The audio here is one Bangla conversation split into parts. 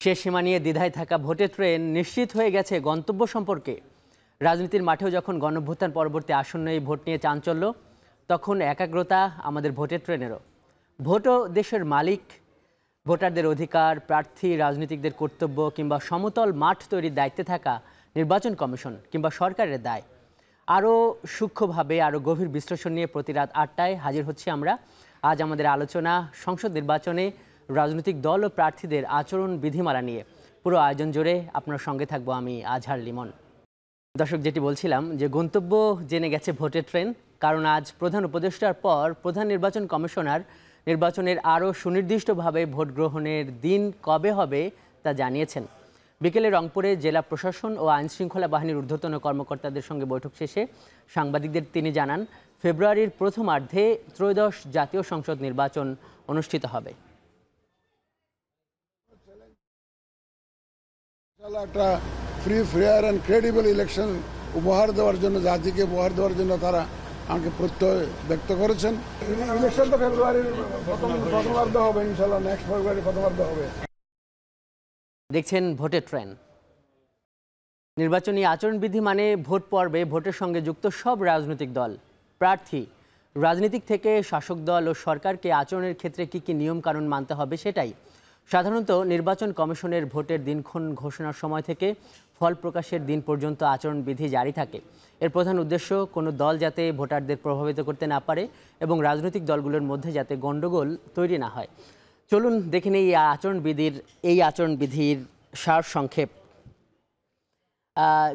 শেষ সীমা নিয়ে দ্বিধায় থাকা ভোটের ট্রেন নিশ্চিত হয়ে গেছে গন্তব্য সম্পর্কে। রাজনীতির মাঠেও যখন গণঅভ্যুত্থান পরবর্তী আসন্ন এই ভোট নিয়ে চাঞ্চল্য, তখন একাগ্রতা আমাদের ভোটের ট্রেনেরও। ভোটও দেশের মালিক, ভোটারদের অধিকার, প্রার্থী, রাজনীতিকদের কর্তব্য কিংবা সমতল মাঠ তৈরির দায়িত্বে থাকা নির্বাচন কমিশন কিংবা সরকারের দায়। আরও সূক্ষ্মভাবে আরও গভীর বিশ্লেষণ নিয়ে প্রতি রাত ৮টায় হাজির হচ্ছি আমরা। আজ আমাদের আলোচনা সংসদ নির্বাচনে রাজনৈতিক দল ও প্রার্থীদের আচরণ বিধিমালা নিয়ে। পুরো আয়োজন জুড়ে আপনার সঙ্গে থাকবো আমি আজহার লিমন। দর্শক, যেটি বলছিলাম যে গন্তব্য জেনে গেছে ভোটের ট্রেন, কারণ আজ প্রধান উপদেষ্টার পর প্রধান নির্বাচন কমিশনার নির্বাচনের আরও সুনির্দিষ্টভাবে ভোট গ্রহণের দিন কবে হবে তা জানিয়েছেন। বিকেলে রংপুরে জেলা প্রশাসন ও আইনশৃঙ্খলা বাহিনীর ঊর্ধ্বতন কর্মকর্তাদের সঙ্গে বৈঠক শেষে সাংবাদিকদের তিনি জানান, ফেব্রুয়ারির প্রথমার্ধে ত্রয়োদশ জাতীয় সংসদ নির্বাচন অনুষ্ঠিত হবে। একটা free fair and credible election উপহার দেওয়ার জন্য, জাতিকে উপহার দেওয়ার জন্য তারা আমাকে প্রত্যয় ব্যক্ত করেছেন। ইলেকশন তো ফেব্রুয়ারির প্রথমার্ধে হবে, ইনশাল্লাহ নেক্সট ফেব্রুয়ারি প্রথমার্ধে হবে। দেখছেন ভোটের ট্রেন। নির্বাচনী আচরণবিধি মানে ভোট পর্বে ভোটের সঙ্গে যুক্ত সব রাজনৈতিক দল, প্রার্থী, রাজনীতিক থেকে শাসক দল ও সরকারকে আচরণের ক্ষেত্রে কী কী নিয়মকানুন মানতে হবে সেটাই। সাধারণত নির্বাচন কমিশনের ভোটের দিনক্ষণ ঘোষণার সময় থেকে ফল প্রকাশের দিন পর্যন্ত আচরণবিধি জারি থাকে। এর প্রধান উদ্দেশ্য কোনো দল যাতে ভোটারদের প্রভাবিত করতে না পারে এবং রাজনৈতিক দলগুলোর মধ্যে যাতে গণ্ডগোল তৈরি না হয়। চলুন দেখে নিই এই আচরণবিধির সার সংক্ষেপ।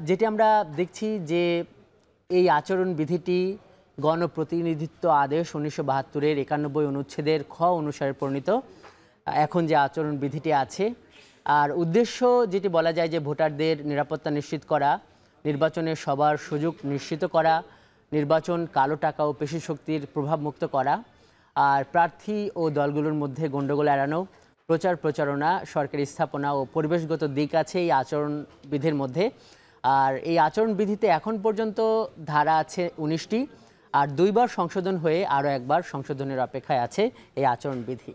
যেটি আমরা দেখছি যে এই আচরণবিধিটি গণপ্রতিনিধিত্ব আদেশ 1972-এর 91 অনুচ্ছেদের খ অনুসারে প্রণীত এখন যে আচরণবিধিটি আছে। আর উদ্দেশ্য যেটি বলা যায় যে ভোটারদের নিরাপত্তা নিশ্চিত করা, নির্বাচনে সবার সুযোগ নিশ্চিত করা, নির্বাচন কালো টাকা ও পেশি শক্তির প্রভাবমুক্ত করা, আর প্রার্থী ও দলগুলোর মধ্যে গণ্ডগোল এড়ানো, প্রচারণা, সরকারি স্থাপনা ও পরিবেশগত দিক আছে এই আচরণবিধির মধ্যে। আর এই আচরণবিধিতে এখন পর্যন্ত ধারা আছে 19টি, আর 2বার সংশোধন হয়ে আরও একবার সংশোধনের অপেক্ষায় আছে এই আচরণবিধি।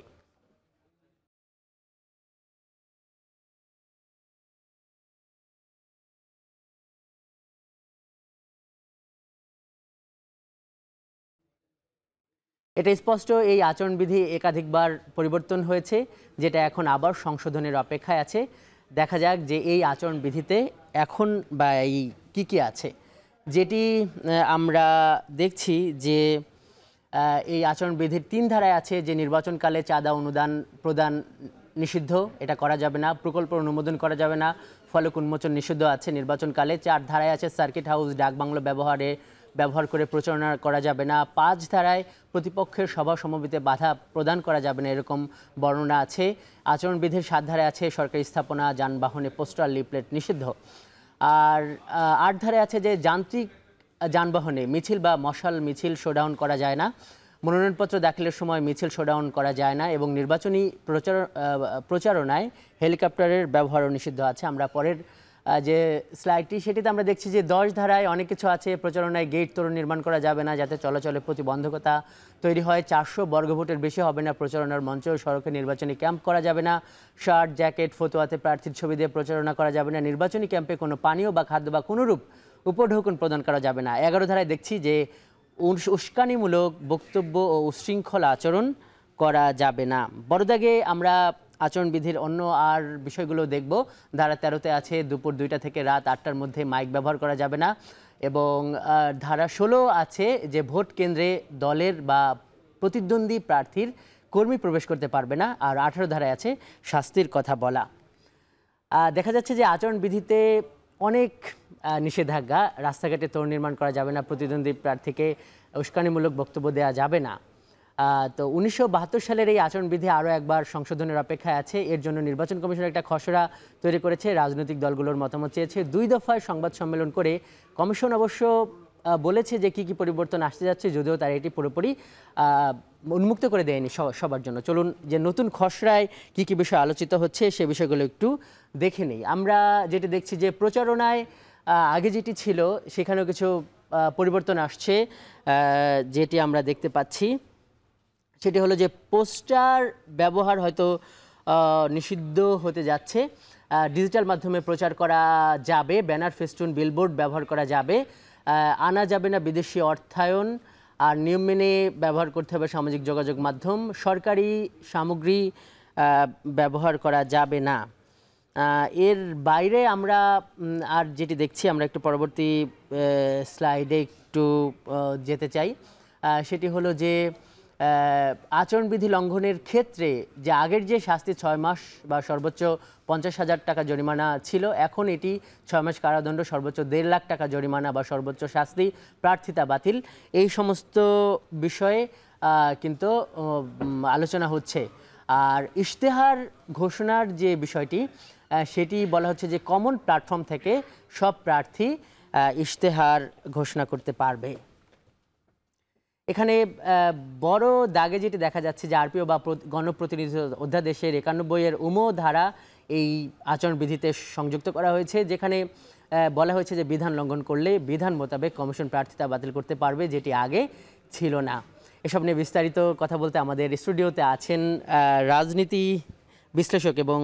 এটা স্পষ্ট, এই আচরণবিধি একাধিকবার পরিবর্তন হয়েছে, যেটা এখন আবার সংশোধনের অপেক্ষায় আছে। দেখা যাক যে এই আচরণবিধিতে এখন বা এই কী আছে। যেটি আমরা দেখছি যে এই আচরণবিধির 3 ধারায় আছে যে নির্বাচনকালে চাঁদা অনুদান প্রদান নিষিদ্ধ, এটা করা যাবে না। প্রকল্প অনুমোদন করা যাবে না, ফলক উন্মোচন নিষিদ্ধ আছে নির্বাচনকালে। 4 ধারায় আছে সার্কিট হাউস, ডাকবাংলো ব্যবহার করে প্রচারণা করা যাবে না। 5 ধারায় প্রতিপক্ষের সভা সমাবেশে বাধা প্রদান করা যাবে না, এরকম বর্ণনা আছে। আচরণবিধির 7 ধারায় আছে সরকারি স্থাপনা, যানবাহনে পোস্টার লিফলেট নিষিদ্ধ। আর 8 ধারায় আছে যে যান্ত্রিক যানবাহনে মিছিল বা মশাল মিছিল শোডাউন করা যায় না, মনোনয়নপত্র দাখিলের সময় মিছিল শোডাউন করা যায় না, এবং নির্বাচনী প্রচারণায় হেলিকপ্টারের ব্যবহারও নিষিদ্ধ আছে। আমরা পরের যে স্লাইডটি সেটিতে আমরা দেখছি যে 10 ধারায় অনেক কিছু আছে। প্রচারণায় গেট তোরণ নির্মাণ করা যাবে না যাতে চলাচলে প্রতিবন্ধকতা তৈরি হয়। 400 বর্গফুটের বেশি হবে না প্রচারণার মঞ্চ। সড়কে নির্বাচনী ক্যাম্প করা যাবে না। শার্ট, জ্যাকেট, ফতোয়াতে প্রার্থীর ছবি দিয়ে প্রচারণা করা যাবে না। নির্বাচনী ক্যাম্পে কোনো পানীয় বা খাদ্য বা কোনোরূপ উপঢৌকন প্রদান করা যাবে না। 11 ধারায় দেখছি যে উস্কানিমূলক বক্তব্য ও উচ্ছৃঙ্খল আচরণ করা যাবে না। বড়দাগে আমরা আচরণবিধির অন্য আর বিষয়গুলো দেখব। ধারা 13তে আছে দুপুর 2টা থেকে রাত 8টার মধ্যে মাইক ব্যবহার করা যাবে না, এবং ধারা 16 আছে যে ভোট কেন্দ্রে দলের বা প্রতিদ্বন্দ্বী প্রার্থীর কর্মী প্রবেশ করতে পারবে না। আর 18 ধারায় আছে শাস্তির কথা বলা। দেখা যাচ্ছে যে আচরণবিধিতে অনেক নিষেধাজ্ঞা। রাস্তাঘাটে তোরণ নির্মাণ করা যাবে না, প্রতিদ্বন্দ্বী প্রার্থীকে উস্কানিমূলক বক্তব্য দেওয়া যাবে না। তো 1972 সালের এই আচরণবিধি আরও একবার সংশোধনের অপেক্ষায় আছে। এর জন্য নির্বাচন কমিশন একটা খসড়া তৈরি করেছে, রাজনৈতিক দলগুলোর মতামত চেয়েছে। 2 দফায় সংবাদ সম্মেলন করে কমিশন অবশ্য বলেছে যে কী পরিবর্তন আসতে যাচ্ছে, যদিও তারা এটি পুরোপুরি উন্মুক্ত করে দেয়নি সবার জন্য। চলুন যে নতুন খসড়ায় কী বিষয় আলোচিত হচ্ছে সে বিষয়গুলো একটু দেখে নেই। আমরা যেটি দেখছি যে প্রচারণায় আগে যেটি ছিল সেখানেও কিছু পরিবর্তন আসছে। যেটি আমরা দেখতে পাচ্ছি সেটি হলো যে পোস্টার ব্যবহার হয়তো নিষিদ্ধ হতে যাচ্ছে। ডিজিটাল মাধ্যমে প্রচার করা যাবে, ব্যানার, ফেস্টুন, বিলবোর্ড ব্যবহার করা যাবে, আনা যাবে না বিদেশি অর্থায়ন, আর নিয়ম মেনে ব্যবহার করতে হবে সামাজিক যোগাযোগ মাধ্যম, সরকারি সামগ্রী ব্যবহার করা যাবে না। এর বাইরে আমরা আর যেটি দেখছি, আমরা একটু পরবর্তী স্লাইডে একটু যেতে চাই। সেটি হলো যে আচরণবিধি লঙ্ঘনের ক্ষেত্রে যে আগের যে শাস্তি 6 মাস বা সর্বোচ্চ 50,000 টাকা জরিমানা ছিল, এখন এটি 6 মাস কারাদণ্ড, সর্বোচ্চ 1.5 লাখ টাকা জরিমানা বা সর্বোচ্চ শাস্তি, প্রার্থিতা বাতিল, এই সমস্ত বিষয়ে কিন্তু আলোচনা হচ্ছে। আর ইশতেহার ঘোষণার যে বিষয়টি, সেটি বলা হচ্ছে যে কমন প্ল্যাটফর্ম থেকে সব প্রার্থী ইশতেহার ঘোষণা করতে পারবে। এখানে বড় দাগে যেটি দেখা যাচ্ছে যে আরপিও বা গণপ্রতিনিধি অধ্যাদেশের 91-এর ধারা এই আচরণবিধিতে সংযুক্ত করা হয়েছে, যেখানে বলা হয়েছে যে বিধান লঙ্ঘন করলে বিধান মোতাবেক কমিশন প্রার্থিতা বাতিল করতে পারবে, যেটি আগে ছিল না। এসব নিয়ে বিস্তারিত কথা বলতে আমাদের স্টুডিওতে আছেন রাজনীতি বিশ্লেষক এবং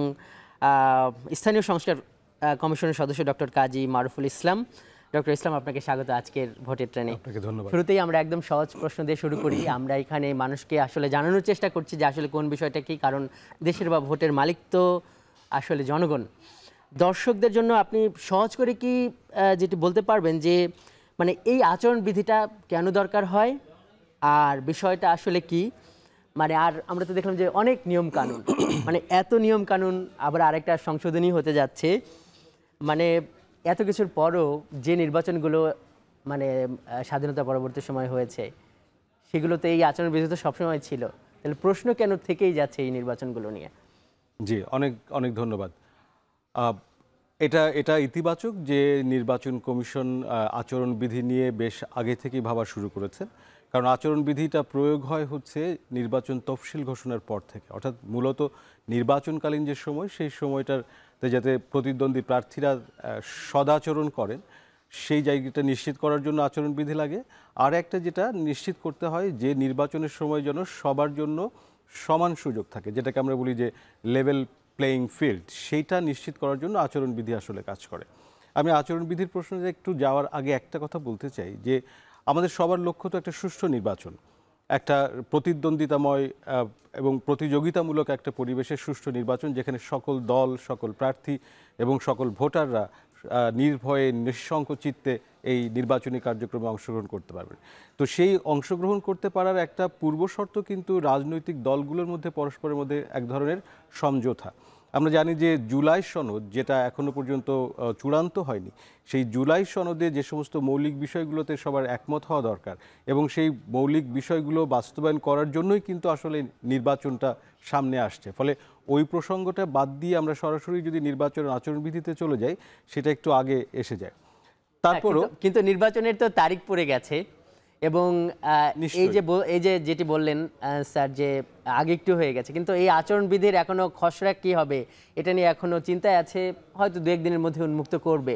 স্থানীয় সংস্কার কমিশনের সদস্য ডক্টর কাজী মারুফুল ইসলাম। ডক্টর ইসলাম, আপনাকে স্বাগত আজকের ভোটের ট্রেনে। আপনাকে ধন্যবাদ। শুরুতেই আমরা একদম সহজ প্রশ্ন দিয়ে শুরু করি। আমরা এখানে মানুষকে আসলে জানানোর চেষ্টা করছি যে আসলে কোন বিষয়টা কি, কারণ দেশের বা ভোটের মালিক তো আসলে জনগণ। দর্শকদের জন্য আপনি সহজ করে কি যেটি বলতে পারবেন যে মানে এই আচরণবিধিটা কেন দরকার হয় আর বিষয়টা আসলে কি? মানে আর আমরা তো দেখলাম যে অনেক নিয়ম কানুন, মানে এত নিয়ম কানুন, আবার আরেকটা সংশোধনী হতে যাচ্ছে, মানে এত কিছুর পরও যে নির্বাচনগুলো মানে স্বাধীনতা পরবর্তী সময় হয়েছে, সেগুলোতে এই আচরণবিধি তো সবসময় ছিল, তাহলে প্রশ্ন কেন থেকেই যাচ্ছে এই নির্বাচনগুলো নিয়ে? জি, অনেক অনেক ধন্যবাদ। এটা ইতিবাচক যে নির্বাচন কমিশন আচরণবিধি নিয়ে বেশ আগে থেকেই ভাবা শুরু করেছেন, কারণ আচরণবিধিটা প্রয়োগ হয় হচ্ছে নির্বাচন তফসিল ঘোষণার পর থেকে, অর্থাৎ মূলত নির্বাচনকালীন যে সময়, সেই সময়টাতে যাতে প্রতিদ্বন্দ্বী প্রার্থীরা সদাচরণ করেন সেই জায়গাটা নিশ্চিত করার জন্য আচরণবিধি লাগে। আর একটা যেটা নিশ্চিত করতে হয় যে নির্বাচনের সময় যেন সবার জন্য সমান সুযোগ থাকে, যেটাকে আমরা বলি যে লেভেল প্লেয়িং ফিল্ড, সেইটা নিশ্চিত করার জন্য আচরণবিধি আসলে কাজ করে। আমি আচরণবিধির প্রশ্নে একটু যাওয়ার আগে একটা কথা বলতে চাই যে আমাদের সবার লক্ষ্য তো একটা সুষ্ঠু নির্বাচন, একটা প্রতিদ্বন্দ্বিতাময় এবং প্রতিযোগিতামূলক একটা পরিবেশের সুষ্ঠু নির্বাচন, যেখানে সকল দল, সকল প্রার্থী এবং সকল ভোটাররা নির্ভয়ে নিঃশঙ্ক চিত্তে এই নির্বাচনী কার্যক্রমে অংশগ্রহণ করতে পারবেন। তো সেই অংশগ্রহণ করতে পারার একটা পূর্বশর্ত কিন্তু রাজনৈতিক দলগুলোর মধ্যে পরস্পরের মধ্যে এক ধরনের সমঝোতা। আমরা জানি যে জুলাই সনদ, যেটা এখনো পর্যন্ত চূড়ান্ত হয়নি, সেই জুলাই সনদে যে সমস্ত মৌলিক বিষয়গুলোতে সবার একমত হওয়া দরকার এবং সেই মৌলিক বিষয়গুলো বাস্তবায়ন করার জন্যই কিন্তু আসলে নির্বাচনটা সামনে আসছে। ফলে ওই প্রসঙ্গটা বাদ দিয়ে আমরা সরাসরি যদি নির্বাচনের আচরণবিধিতে চলে যাই, সেটা একটু আগে এসে যায়। তারপরও কিন্তু নির্বাচনের তো তারিখ পড়ে গেছে এবং এই যে যেটি বললেন স্যার যে আগে একটু হয়ে গেছে, কিন্তু এই আচরণবিধির এখনো খসড়া কি হবে এটা নিয়ে এখনো চিন্তায় আছে, হয়তো 2-1 দিনের মধ্যে উন্মুক্ত করবে।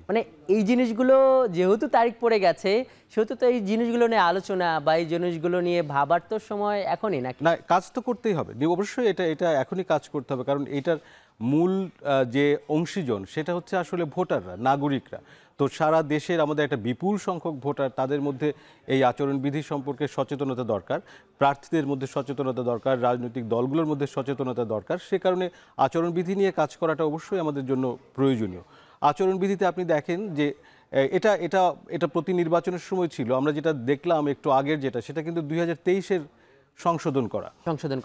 মানে এই জিনিসগুলো যেহেতু তারিখ পড়ে গেছে, সেহেতু তো এই জিনিসগুলো নিয়ে আলোচনা বা এই জিনিসগুলো নিয়ে ভাবার তো সময় এখনই নাকি? না, কাজ তো করতেই হবে, অবশ্যই এটা এখনই কাজ করতে হবে, কারণ এটার মূল যে অংশীজন সেটা হচ্ছে আসলে ভোটাররা, নাগরিকরা। তো সারা দেশের আমাদের একটা বিপুল সংখ্যক ভোটার, তাদের মধ্যে এই আচরণবিধি সম্পর্কে সচেতনতা দরকার, প্রার্থীদের মধ্যে সচেতনতা দরকার, রাজনৈতিক দলগুলোর মধ্যে সচেতনতা দরকার। সে কারণে আচরণবিধি নিয়ে কাজ করাটা অবশ্যই আমাদের জন্য প্রয়োজনীয়। আচরণবিধিতে আপনি দেখেন যে এটা প্রতি নির্বাচনের সময় ছিল, আমরা যেটা দেখলাম একটু আগের যেটা, সেটা কিন্তু 2023-এর সংশোধন করা।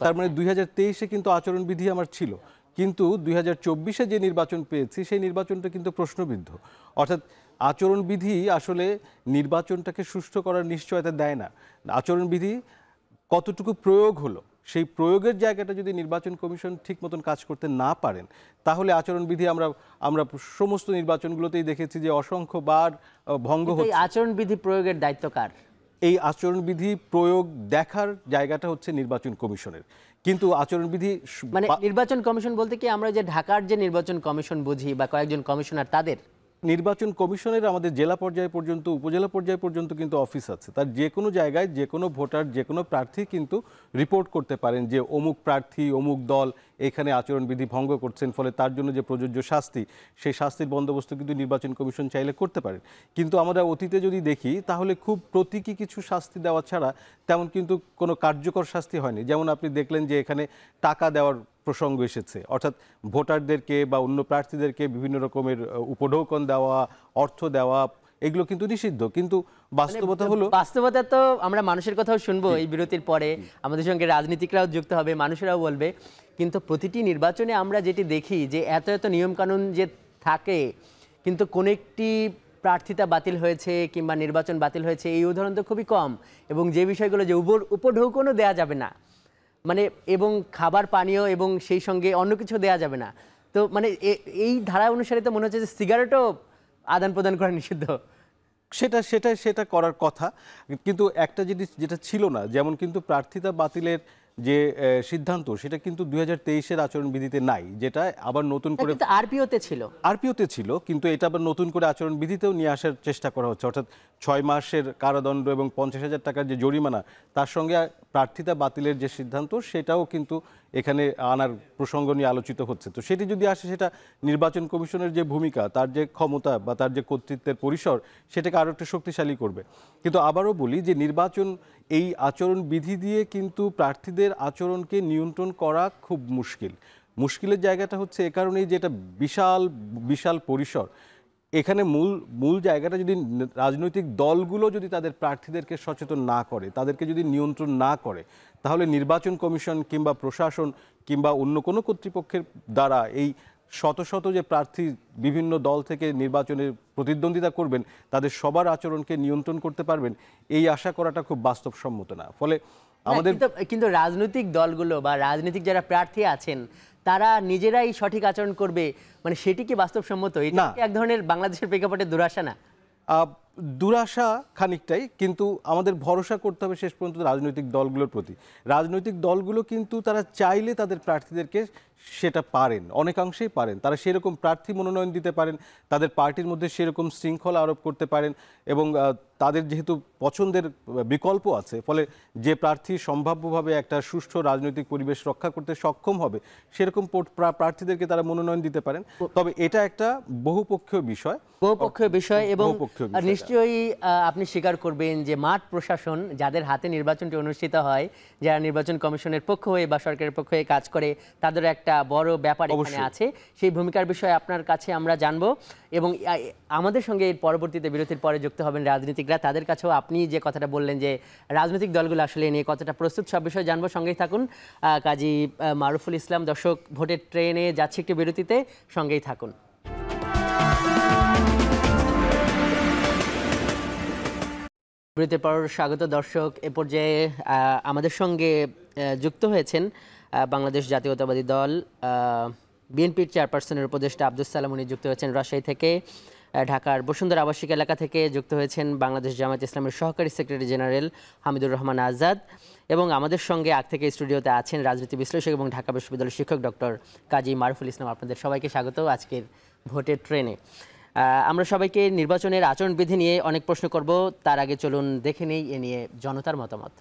তার মানে 2023-এ কিন্তু আচরণবিধি আমার ছিল, কিন্তু 2024-এ যে নির্বাচন পেয়েছি সেই নির্বাচনটা কিন্তু প্রশ্নবিদ্ধ। অর্থাৎ আচরণবিধি আসলে নির্বাচনটাকে সুষ্ঠু করার নিশ্চয়তা দেয় না। আচরণবিধি কতটুকু প্রয়োগ হলো, সেই প্রয়োগের জায়গাটা যদি নির্বাচন কমিশন ঠিক মতন কাজ করতে না পারেন, তাহলে আচরণবিধি আমরা সমস্ত নির্বাচনগুলোতেই দেখেছি যে অসংখ্যবার ভঙ্গ হচ্ছে। এই আচরণবিধি প্রয়োগের দায়িত্ব কার? এই আচরণবিধি প্রয়োগ দেখার জায়গাটা হচ্ছে নির্বাচন কমিশনের, কিন্তু আচরণবিধি মানে নির্বাচন কমিশন বলতে কি আমরা যে ঢাকার যে নির্বাচন কমিশন বুঝি বা কয়েকজন কমিশনার তাদের? নির্বাচন কমিশনের আমাদের জেলা পর্যায় পর্যন্ত উপজেলা পর্যায় পর্যন্ত কিন্তু অফিস আছে। তার যে কোনো জায়গায় যে কোনো ভোটার যে কোনো প্রার্থী কিন্তু রিপোর্ট করতে পারেন যে অমুক প্রার্থী অমুক দল এখানে আচরণবিধি ভঙ্গ করছেন, ফলে তার জন্য যে প্রযোজ্য শাস্তি সেই শাস্তির বন্দোবস্ত কিন্তু নির্বাচন কমিশন চাইলে করতে পারেন। কিন্তু আমরা অতীতে যদি দেখি তাহলে খুব প্রতীকী কিছু শাস্তি দেওয়া ছাড়া তেমন কিন্তু কোনো কার্যকর শাস্তি হয়নি। যেমন আপনি দেখলেন যে এখানে টাকা দেওয়ার প্রসঙ্গ এসেছে, অর্থাৎ ভোটারদেরকে বা অন্য প্রার্থীদেরকে বিভিন্ন রকমের উপঢৌকন দেওয়া, অর্থ দেওয়া, এগুলো কিন্তু নিষিদ্ধ। কিন্তু বাস্তবতা হলো, বাস্তবতা তো আমরা মানুষের কথাও শুনবো এই বিরতির পরে, আমাদের সঙ্গে রাজনীতিকরাও যুক্ত হবে, মানুষেরাও বলবে। কিন্তু প্রতিটি নির্বাচনে আমরা যেটি দেখি যে এত এত নিয়মকানুন যে থাকে, কিন্তু কোন একটি প্রার্থিতা বাতিল হয়েছে কিংবা নির্বাচন বাতিল হয়েছে এই উদাহরণ তো খুবই কম। এবং যে বিষয়গুলো যে উপঢৌকনও দেওয়া যাবে না, মানে এবং খাবার পানীয় এবং সেই সঙ্গে অন্য কিছু দেওয়া যাবে না, তো মানে এই ধারা অনুসারে তো মনে হচ্ছে যে সিগারেটও আদান প্রদান করা নিষিদ্ধ। সেটা করার কথা, কিন্তু একটা জিনিস যেটা ছিল না, যেমন কিন্তু প্রার্থিতা বাতিলের যে সিদ্ধান্ত সেটা কিন্তু 2023-এর আচরণবিধিতে নাই, যেটা আবার নতুন করে আরপিওতে ছিল। আরপিওতে ছিল, কিন্তু এটা আবার নতুন করে আচরণবিধিতেও নিয়ে আসার চেষ্টা করা হচ্ছে। অর্থাৎ 6 মাসের কারাদণ্ড এবং 50,000 টাকার যে জরিমানা, তার সঙ্গে প্রার্থিতা বাতিলের যে সিদ্ধান্ত সেটাও কিন্তু এখানে আনার প্রসঙ্গ নিয়ে আলোচিত হচ্ছে। তো সেটি যদি আসে, সেটা নির্বাচন কমিশনের যে ভূমিকা, তার যে ক্ষমতা বা তার যে কর্তৃত্বের পরিসর, সেটাকে আরও একটু শক্তিশালী করবে। কিন্তু আবারও বলি যে নির্বাচন এই আচরণবিধি দিয়ে কিন্তু প্রার্থীদের আচরণকে নিয়ন্ত্রণ করা খুব মুশকিলের জায়গাটা হচ্ছে এ কারণেই যে এটা বিশাল বিশাল পরিসর। এখানে মূল জায়গাটা যদি রাজনৈতিক দলগুলো যদি তাদের প্রার্থীদেরকে সচেতন না করে, তাদেরকে যদি নিয়ন্ত্রণ না করে, তাহলে নির্বাচন কমিশন কিংবা প্রশাসন কিংবা অন্য কোনো কর্তৃপক্ষের দ্বারা এই শত শত যে প্রার্থী বিভিন্ন দল থেকে নির্বাচনে প্রতিদ্বন্দ্বিতা করবেন, তাদের সবার আচরণকে নিয়ন্ত্রণ করতে পারবেন, এই আশা করাটা খুব বাস্তবসম্মত না। ফলে আমাদের কিন্তু রাজনৈতিক দলগুলো বা রাজনৈতিক যারা প্রার্থী আছেন তারা নিজেরাই সঠিক আচরণ করবে, মানে সেটি কি বাস্তবসম্মত? এটা কি এক ধরনের বাংলাদেশের প্রেক্ষাপটে দুরাশা না? দুরাশা খানিকটাই, কিন্তু আমাদের ভরসা করতে হবে শেষ পর্যন্ত রাজনৈতিক দলগুলোর প্রতি। রাজনৈতিক দলগুলো কিন্তু তারা চাইলে তাদের প্রার্থীদেরকে সেটা পারেন, অনেকাংশেই পারেন। তারা সেরকম প্রার্থী মনোনয়ন দিতে পারেন, তাদের পার্টির মধ্যে সেরকম শৃঙ্খলা আরোপ করতে পারেন, এবং তাদের যেহেতু পছন্দের বিকল্প আছে, ফলে যে প্রার্থী সম্ভাব্যভাবে একটা সুষ্ঠু রাজনৈতিক পরিবেশ রক্ষা করতে সক্ষম হবে সেরকম প্রার্থীদেরকে তারা মনোনয়ন দিতে পারেন। তবে এটা একটা বহুপক্ষীয় বিষয় এবং নিশ্চয়ই আপনি স্বীকার করবেন যে মাঠ প্রশাসন যাদের হাতে নির্বাচনটি অনুষ্ঠিত হয়, যারা নির্বাচন কমিশনের পক্ষ হয়ে বা সরকারের পক্ষ হয়ে কাজ করে, তাদের একটা বড় ব্যাপার এখানে আছে। সেই ভূমিকার বিষয়ে আপনার কাছে আমরা জানবো, এবং আমাদের সঙ্গে এর পরবর্তীতে বিরতির পরে যুক্ত হবেন রাজনীতিকরা, তাদের কাছেও আপনি যে কথাটা বললেন যে রাজনৈতিক দলগুলো আসলে নিয়ে কতটা প্রস্তুত, সব বিষয়ে জানবো। সঙ্গেই থাকুন। কাজী মারুফুল ইসলাম। দর্শক, ভোটের ট্রেনে যাচ্ছে একটি বিরতিতে, সঙ্গেই থাকুন। বিরতির পর স্বাগত দর্শক। এ পর্যায়ে আমাদের সঙ্গে যুক্ত হয়েছেন বাংলাদেশ জাতীয়তাবাদী দল বিএনপির চেয়ারপারসনের উপদেষ্টা আব্দুস সালাম, উনি যুক্ত হয়েছেন রাজশাহী থেকে। ঢাকার বসুন্ধরা আবাসিক এলাকা থেকে যুক্ত হয়েছেন বাংলাদেশ জামায়াত ইসলামের সহকারী সেক্রেটারি জেনারেল হামিদুর রহমান আজাদ, এবং আমাদের সঙ্গে আগ থেকে স্টুডিওতে আছেন রাজনীতি বিশ্লেষক এবং ঢাকা বিশ্ববিদ্যালয়ের শিক্ষক ডক্টর কাজী মারুফুল ইসলাম। আপনাদের সবাইকে স্বাগত আজকের ভোটের ট্রেনে। আমরা সবাইকে নির্বাচনের আচরণবিধি নিয়ে অনেক প্রশ্ন করব, তার আগে চলুন দেখে নেই এ নিয়ে জনতার মতামত।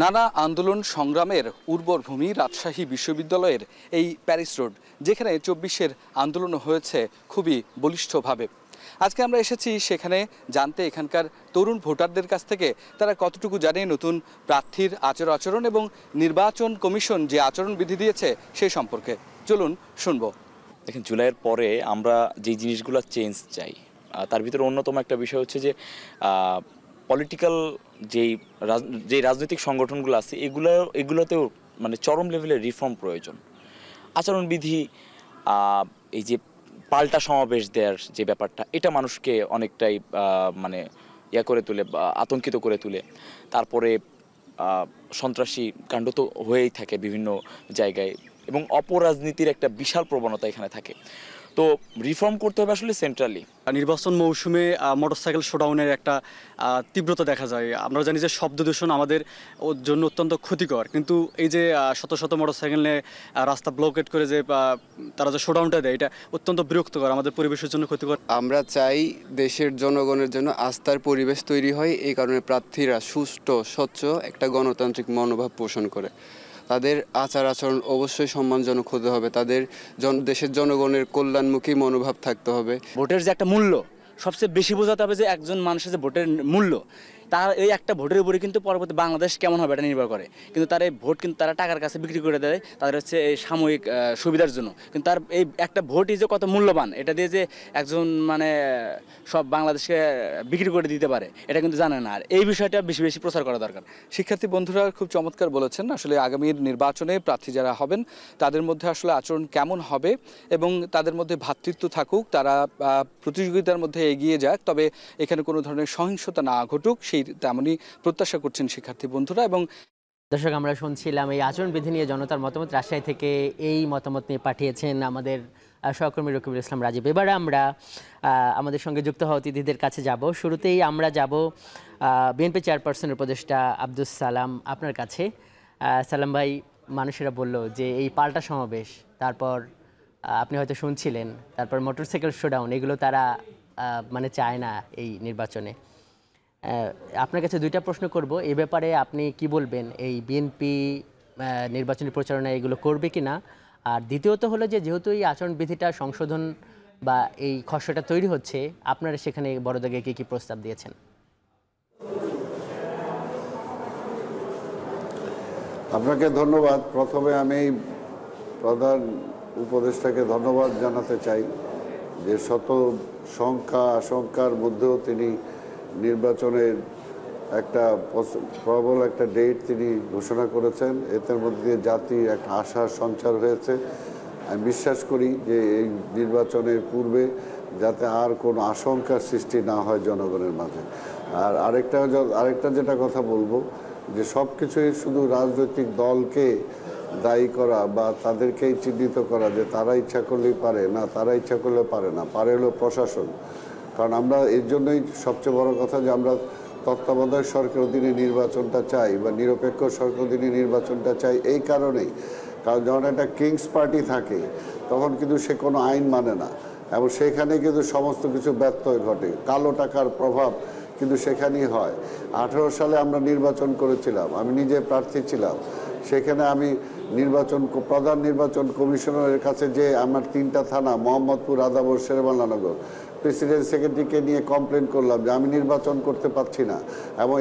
নানা আন্দোলন সংগ্রামের উর্বর ভূমি রাজশাহী বিশ্ববিদ্যালয়ের এই প্যারিস রোড, যেখানে 24-এর আন্দোলন হয়েছে খুবই বলিষ্ঠভাবে। আজকে আমরা এসেছি সেখানে জানতে এখানকার তরুণ ভোটারদের কাছ থেকে তারা কতটুকু জানে নতুন প্রার্থীর আচরণ এবং নির্বাচন কমিশন যে আচরণবিধি দিয়েছে সেই সম্পর্কে। চলুন শুনবো। দেখেন, জুলাইয়ের পরে আমরা যে জিনিসগুলো চেঞ্জ চাই, তার ভিতরে অন্যতম একটা বিষয় হচ্ছে যে পলিটিক্যাল যেই রাজনৈতিক সংগঠনগুলো আছে এগুলোতেও মানে চরম লেভেলের রিফর্ম প্রয়োজন। আচরণবিধি, এই যে পাল্টা সমাবেশ দেওয়ার যে ব্যাপারটা, এটা মানুষকে অনেকটাই মানে করে তুলে, আতঙ্কিত করে তুলে। তারপরে সন্ত্রাসী কাণ্ড তো হয়েই থাকে বিভিন্ন জায়গায়, এবং অপরাজনীতির একটা বিশাল প্রবণতা এখানে থাকে। তো রিফর্ম করতে হবে আসলে সেন্ট্রালি। নির্বাচন মৌসুমে মোটরসাইকেল শোডাউনের একটা তীব্রতা দেখা যায়। আমরা জানি যে শব্দ দূষণ আমাদের জন্য অত্যন্ত ক্ষতিকর, কিন্তু এই যে শত শত মোটরসাইকেল নিয়ে রাস্তা ব্লকেট করে যে তারা যে শোডাউনটা দেয়, এটা অত্যন্ত বিরক্তকর, আমাদের পরিবেশের জন্য ক্ষতিকর। আমরা চাই দেশের জনগণের জন্য আস্থার পরিবেশ তৈরি হয়, এই কারণে প্রার্থীরা সুষ্ঠু স্বচ্ছ একটা গণতান্ত্রিক মনোভাব পোষণ করে। তাদের আচার আচরণ অবশ্যই সম্মানজনক হতে হবে, তাদের দেশের জনগণের কল্যাণমুখী মনোভাব থাকতে হবে। ভোটের যে একটা মূল্য সবচেয়ে বেশি বোঝাতে হবে, যে একজন মানুষের যে ভোটের মূল্য, তার এই একটা ভোটের উপরে কিন্তু পরবর্তী বাংলাদেশ কেমন হবে এটা নির্ভর করে। কিন্তু তার এই ভোট কিন্তু তারা টাকার কাছে বিক্রি করে দেয়, তাদের হচ্ছে এই সাময়িক সুবিধার জন্য। কিন্তু তার এই একটা ভোটই যে কত মূল্যবান, এটা দিয়ে যে একজন মানে সব বাংলাদেশকে বিক্রি করে দিতে পারে, এটা কিন্তু জানে না। আর এই বিষয়টা বেশি বেশি প্রচার করা দরকার। শিক্ষার্থী বন্ধুরা খুব চমৎকার বলেছেন। আসলে আগামীর নির্বাচনে প্রার্থী যারা হবেন তাদের মধ্যে আসলে আচরণ কেমন হবে এবং তাদের মধ্যে ভ্রাতৃত্ব থাকুক, তারা প্রতিযোগিতার মধ্যে এগিয়ে যাক, তবে এখানে কোনো ধরনের সহিংসতা না ঘটুক, সেই তেমনই প্রত্যাশা করছেন শিক্ষার্থী বন্ধুরা। এবং দর্শক, আমরা শুনছিলাম এই আচরণবিধি নিয়ে জনতার মতামত। রাজশাহী থেকে এই মতামত নিয়ে পাঠিয়েছেন আমাদের সহকর্মী রকিবুল ইসলাম রাজীব। এবারে আমরা আমাদের সঙ্গে যুক্ত হওয়া অতিথিদের কাছে যাব। শুরুতেই আমরা যাব বিএনপি চেয়ারপারসন উপদেষ্টা আব্দুস সালাম আপনার কাছে। সালাম ভাই, মানুষেরা বলল যে এই পাল্টা সমাবেশ, তারপর আপনি হয়তো শুনছিলেন, তারপর মোটরসাইকেল শোডাউন, এগুলো তারা মানে চায় না এই নির্বাচনে। আপনার কাছে দুইটা প্রশ্ন করব, এই ব্যাপারে আপনি কি বলবেন? এই বিএনপি নির্বাচনী প্রচারণা এগুলো করবে কি না? আর দ্বিতীয়ত হলো যে যেহেতু এই আচরণবিধিটা সংশোধন বা এই খসড়াটা তৈরি হচ্ছে, আপনারা সেখানে বড়দাগে কী কী প্রস্তাব দিয়েছেন? আপনাকে ধন্যবাদ। প্রথমে আমি প্রধান উপদেষ্টাকে ধন্যবাদ জানাতে চাই যে শত সংখ্যা আশঙ্কার মধ্যেও তিনি নির্বাচনের একটা প্রবল একটা ডেট তিনি ঘোষণা করেছেন। এর মধ্যে জাতির একটা আশার সঞ্চার হয়েছে। আমি বিশ্বাস করি যে এই নির্বাচনের পূর্বে যাতে আর কোনো আশঙ্কার সৃষ্টি না হয় জনগণের মাঝে। আর আরেকটা যেটা কথা বলবো, যে সব কিছুই শুধু রাজনৈতিক দলকে দায়ী করা বা তাদেরকেই চিহ্নিত করা যে তারা ইচ্ছা করলেই পারে না, তারা ইচ্ছা করলে পারে না, পারে হলো প্রশাসন। কারণ আমরা এর জন্যই সবচেয়ে বড় কথা যে আমরা তত্ত্বাবধায়ক সরকার অধীনে নির্বাচনটা চাই বা নিরপেক্ষ সরকার অধীনে নির্বাচনটা চাই এই কারণেই। কারণ যখন একটা কিংস পার্টি থাকে তখন কিন্তু সে কোনো আইন মানে না, এবং সেখানে কিন্তু সমস্ত কিছু ব্যত্যয় ঘটে, কালো টাকার প্রভাব কিন্তু সেখানেই হয়। 18 সালে আমরা নির্বাচন করেছিলাম, আমি নিজে প্রার্থী ছিলাম। সেখানে আমি প্রধান নির্বাচন কমিশনারের কাছে যে আমার 3টা থানা মোহাম্মদপুর, আদাবর, শেরেবাংলানগর, প্রেসিডেন্ট সেক্রেটারিকে নিয়ে কমপ্লেন করলাম যে আমি নির্বাচন করতে পারছি না। এবং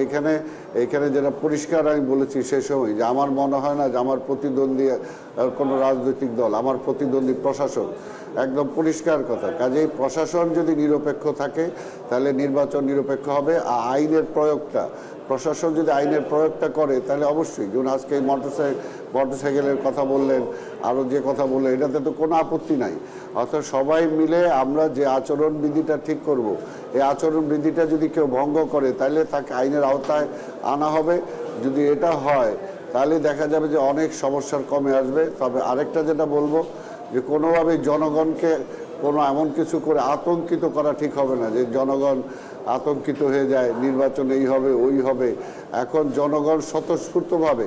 এখানে যেটা পরিষ্কার আমি বলেছি সে সময় যে আমার মনে হয় না যে আমার প্রতিদ্বন্দ্বী কোনো রাজনৈতিক দল, আমার প্রতিদ্বন্দ্বী প্রশাসন, একদম পরিষ্কার কথা। কাজেই প্রশাসন যদি নিরপেক্ষ থাকে তাহলে নির্বাচন নিরপেক্ষ হবে। আর প্রশাসন যদি আইনের প্রয়োগটা করে তাহলে অবশ্যই, যেমন আজকে এই মোটরসাইকেলের কথা বললেন, আরও যে কথা বললেন, এটাতে তো কোনো আপত্তি নাই। অর্থাৎ সবাই মিলে আমরা যে আচরণবিধিটা ঠিক করব, এই আচরণবিধিটা যদি কেউ ভঙ্গ করে তাহলে তাকে আইনের আওতায় আনা হবে। যদি এটা হয় তাহলে দেখা যাবে যে অনেক সমস্যার কমে আসবে। তবে আরেকটা যেটা বলবো, যে কোনোভাবে জনগণকে কোনো এমন কিছু করে আতঙ্কিত করা ঠিক হবে না, যে জনগণ আতঙ্কিত হয়ে যায় নির্বাচন এই হবে ওই হবে। এখন জনগণ স্বতঃস্ফূর্তভাবে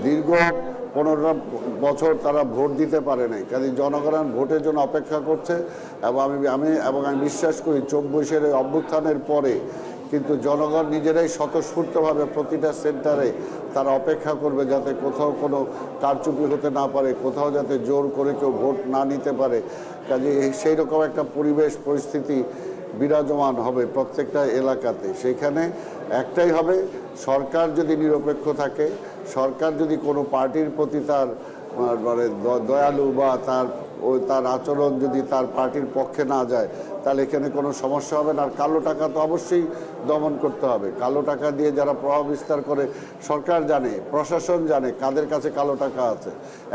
দীর্ঘ 15 বছর তারা ভোট দিতে পারে নাই, কাজে জনগণ ভোটের জন্য অপেক্ষা করছে। এবং আমি বিশ্বাস করি 24-এর অভ্যুত্থানের পরে কিন্তু জনগণ নিজেরাই স্বতঃস্ফূর্তভাবে প্রতিটা সেন্টারে তারা অপেক্ষা করবে যাতে কোথাও কোনো কারচুপি হতে না পারে, কোথাও যাতে জোর করে কেউ ভোট না নিতে পারে। কাজে সেই রকম একটা পরিস্থিতি বিরাজমান হবে প্রত্যেকটা এলাকাতে। সেখানে একটাই হবে, সরকার যদি নিরপেক্ষ থাকে, সরকার যদি কোনো পার্টির প্রতি তার মানে দয়ালু বা তার আচরণ যদি তার পার্টির পক্ষে না যায়, তাহলে এখানে কোনো সমস্যা হবে না। আর কালো টাকা তো অবশ্যই দমন করতে হবে। কালো টাকা দিয়ে যারা প্রভাব বিস্তার করে, সরকার জানে, প্রশাসন জানে কাদের কাছে কালো টাকা আছে।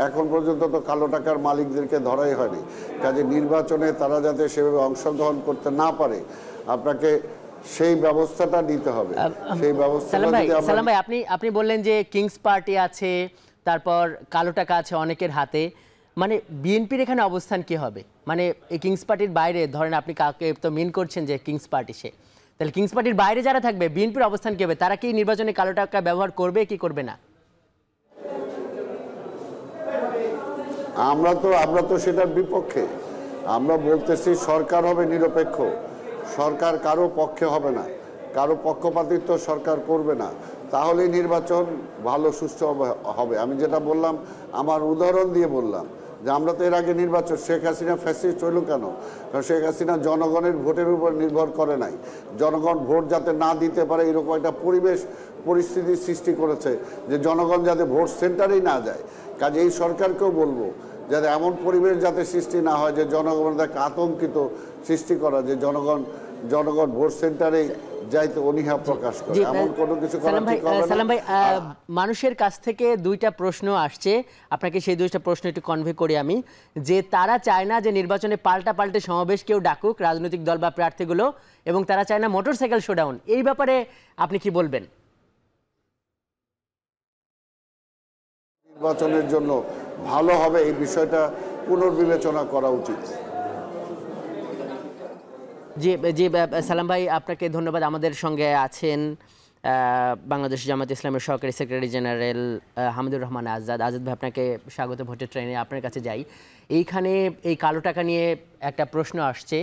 এখন পর্যন্ত তো কালো টাকার মালিকদেরকে ধরাই হয়নি। কাজে নির্বাচনে তারা যাতে সেভাবে অংশগ্রহণ করতে না পারে, আপনাকে সেই ব্যবস্থাটা নিতে হবে। সেই ব্যবস্থা সালাম ভাই, আপনি বললেন যে কিংস পার্টি আছে, তারপর কালো টাকা আছে অনেকের হাতে। মানে বিএনপির এখানে অবস্থান কি হবে? মানে এই কিংস পার্টির বাইরে ধরেন আপনি কাকে তো মিন করছেন যে কিংস পার্টি সে, তাহলে কিংস পার্টির বাইরে যারা থাকবে বিএনপির অবস্থান কি হবে? তারা কি নির্বাচনে কালো টাকা ব্যবহার করবে কি করবে না? আমরা তো সেটার বিপক্ষে। আমরা বলতেছি সরকার হবে নিরপেক্ষ, সরকার কারো পক্ষে হবে না, কারো পক্ষপাতিত্ব সরকার করবে না, তাহলেই নির্বাচন ভালো সুষ্ঠু হবে। আমি যেটা বললাম, আমার উদাহরণ দিয়ে বললাম যে আমরা তো এর আগে নির্বাচন, শেখ হাসিনা ফ্যাসিস্ট হইল কেন? কারণ শেখ হাসিনা জনগণের ভোটের উপর নির্ভর করে নাই, জনগণ ভোট যাতে না দিতে পারে এরকম একটা পরিস্থিতি সৃষ্টি করেছে যে জনগণ যাতে ভোট সেন্টারেই না যায়। কাজে এই সরকারকেও বলবো যাতে এমন পরিবেশ যাতে সৃষ্টি না হয় যে জনগণের একটা আতঙ্কিত সৃষ্টি করা, যে জনগণ ভোট সেন্টারে যাইতে অনীহা প্রকাশ করে, এমন কোনো কিছু করা ঠিক হবে না। সালাম ভাই, মানুষের কাছ থেকে দুইটা প্রশ্ন আসছে, আপনাকে সেই দুইটা প্রশ্ন একটু কনভে করি আমি, যে তারা চায় না যে নির্বাচনে পাল্টে সমাবেশ কেউ ডাকুক রাজনৈতিক দল বা প্রার্থীগুলো, এবং তারা চায় না মোটরসাইকেল শোডাউন। এই ব্যাপারে আপনি কি বলবেন? নির্বাচনের জন্য ভালো হবে এই বিষয়টা পুনর্বিবেচনা করা উচিত। জি জি সালাম ভাই, আপনাকে ধন্যবাদ। আমাদের সঙ্গে আছেন বাংলাদেশ জামায়াত ইসলামের সহকারী সেক্রেটারি জেনারেল হামিদুর রহমান আজাদ। আজাদ ভাই, আপনাকে স্বাগত ভোটের ট্রেনে। আপনার কাছে যাই, এইখানে এই কালো টাকা নিয়ে একটা প্রশ্ন আসছে,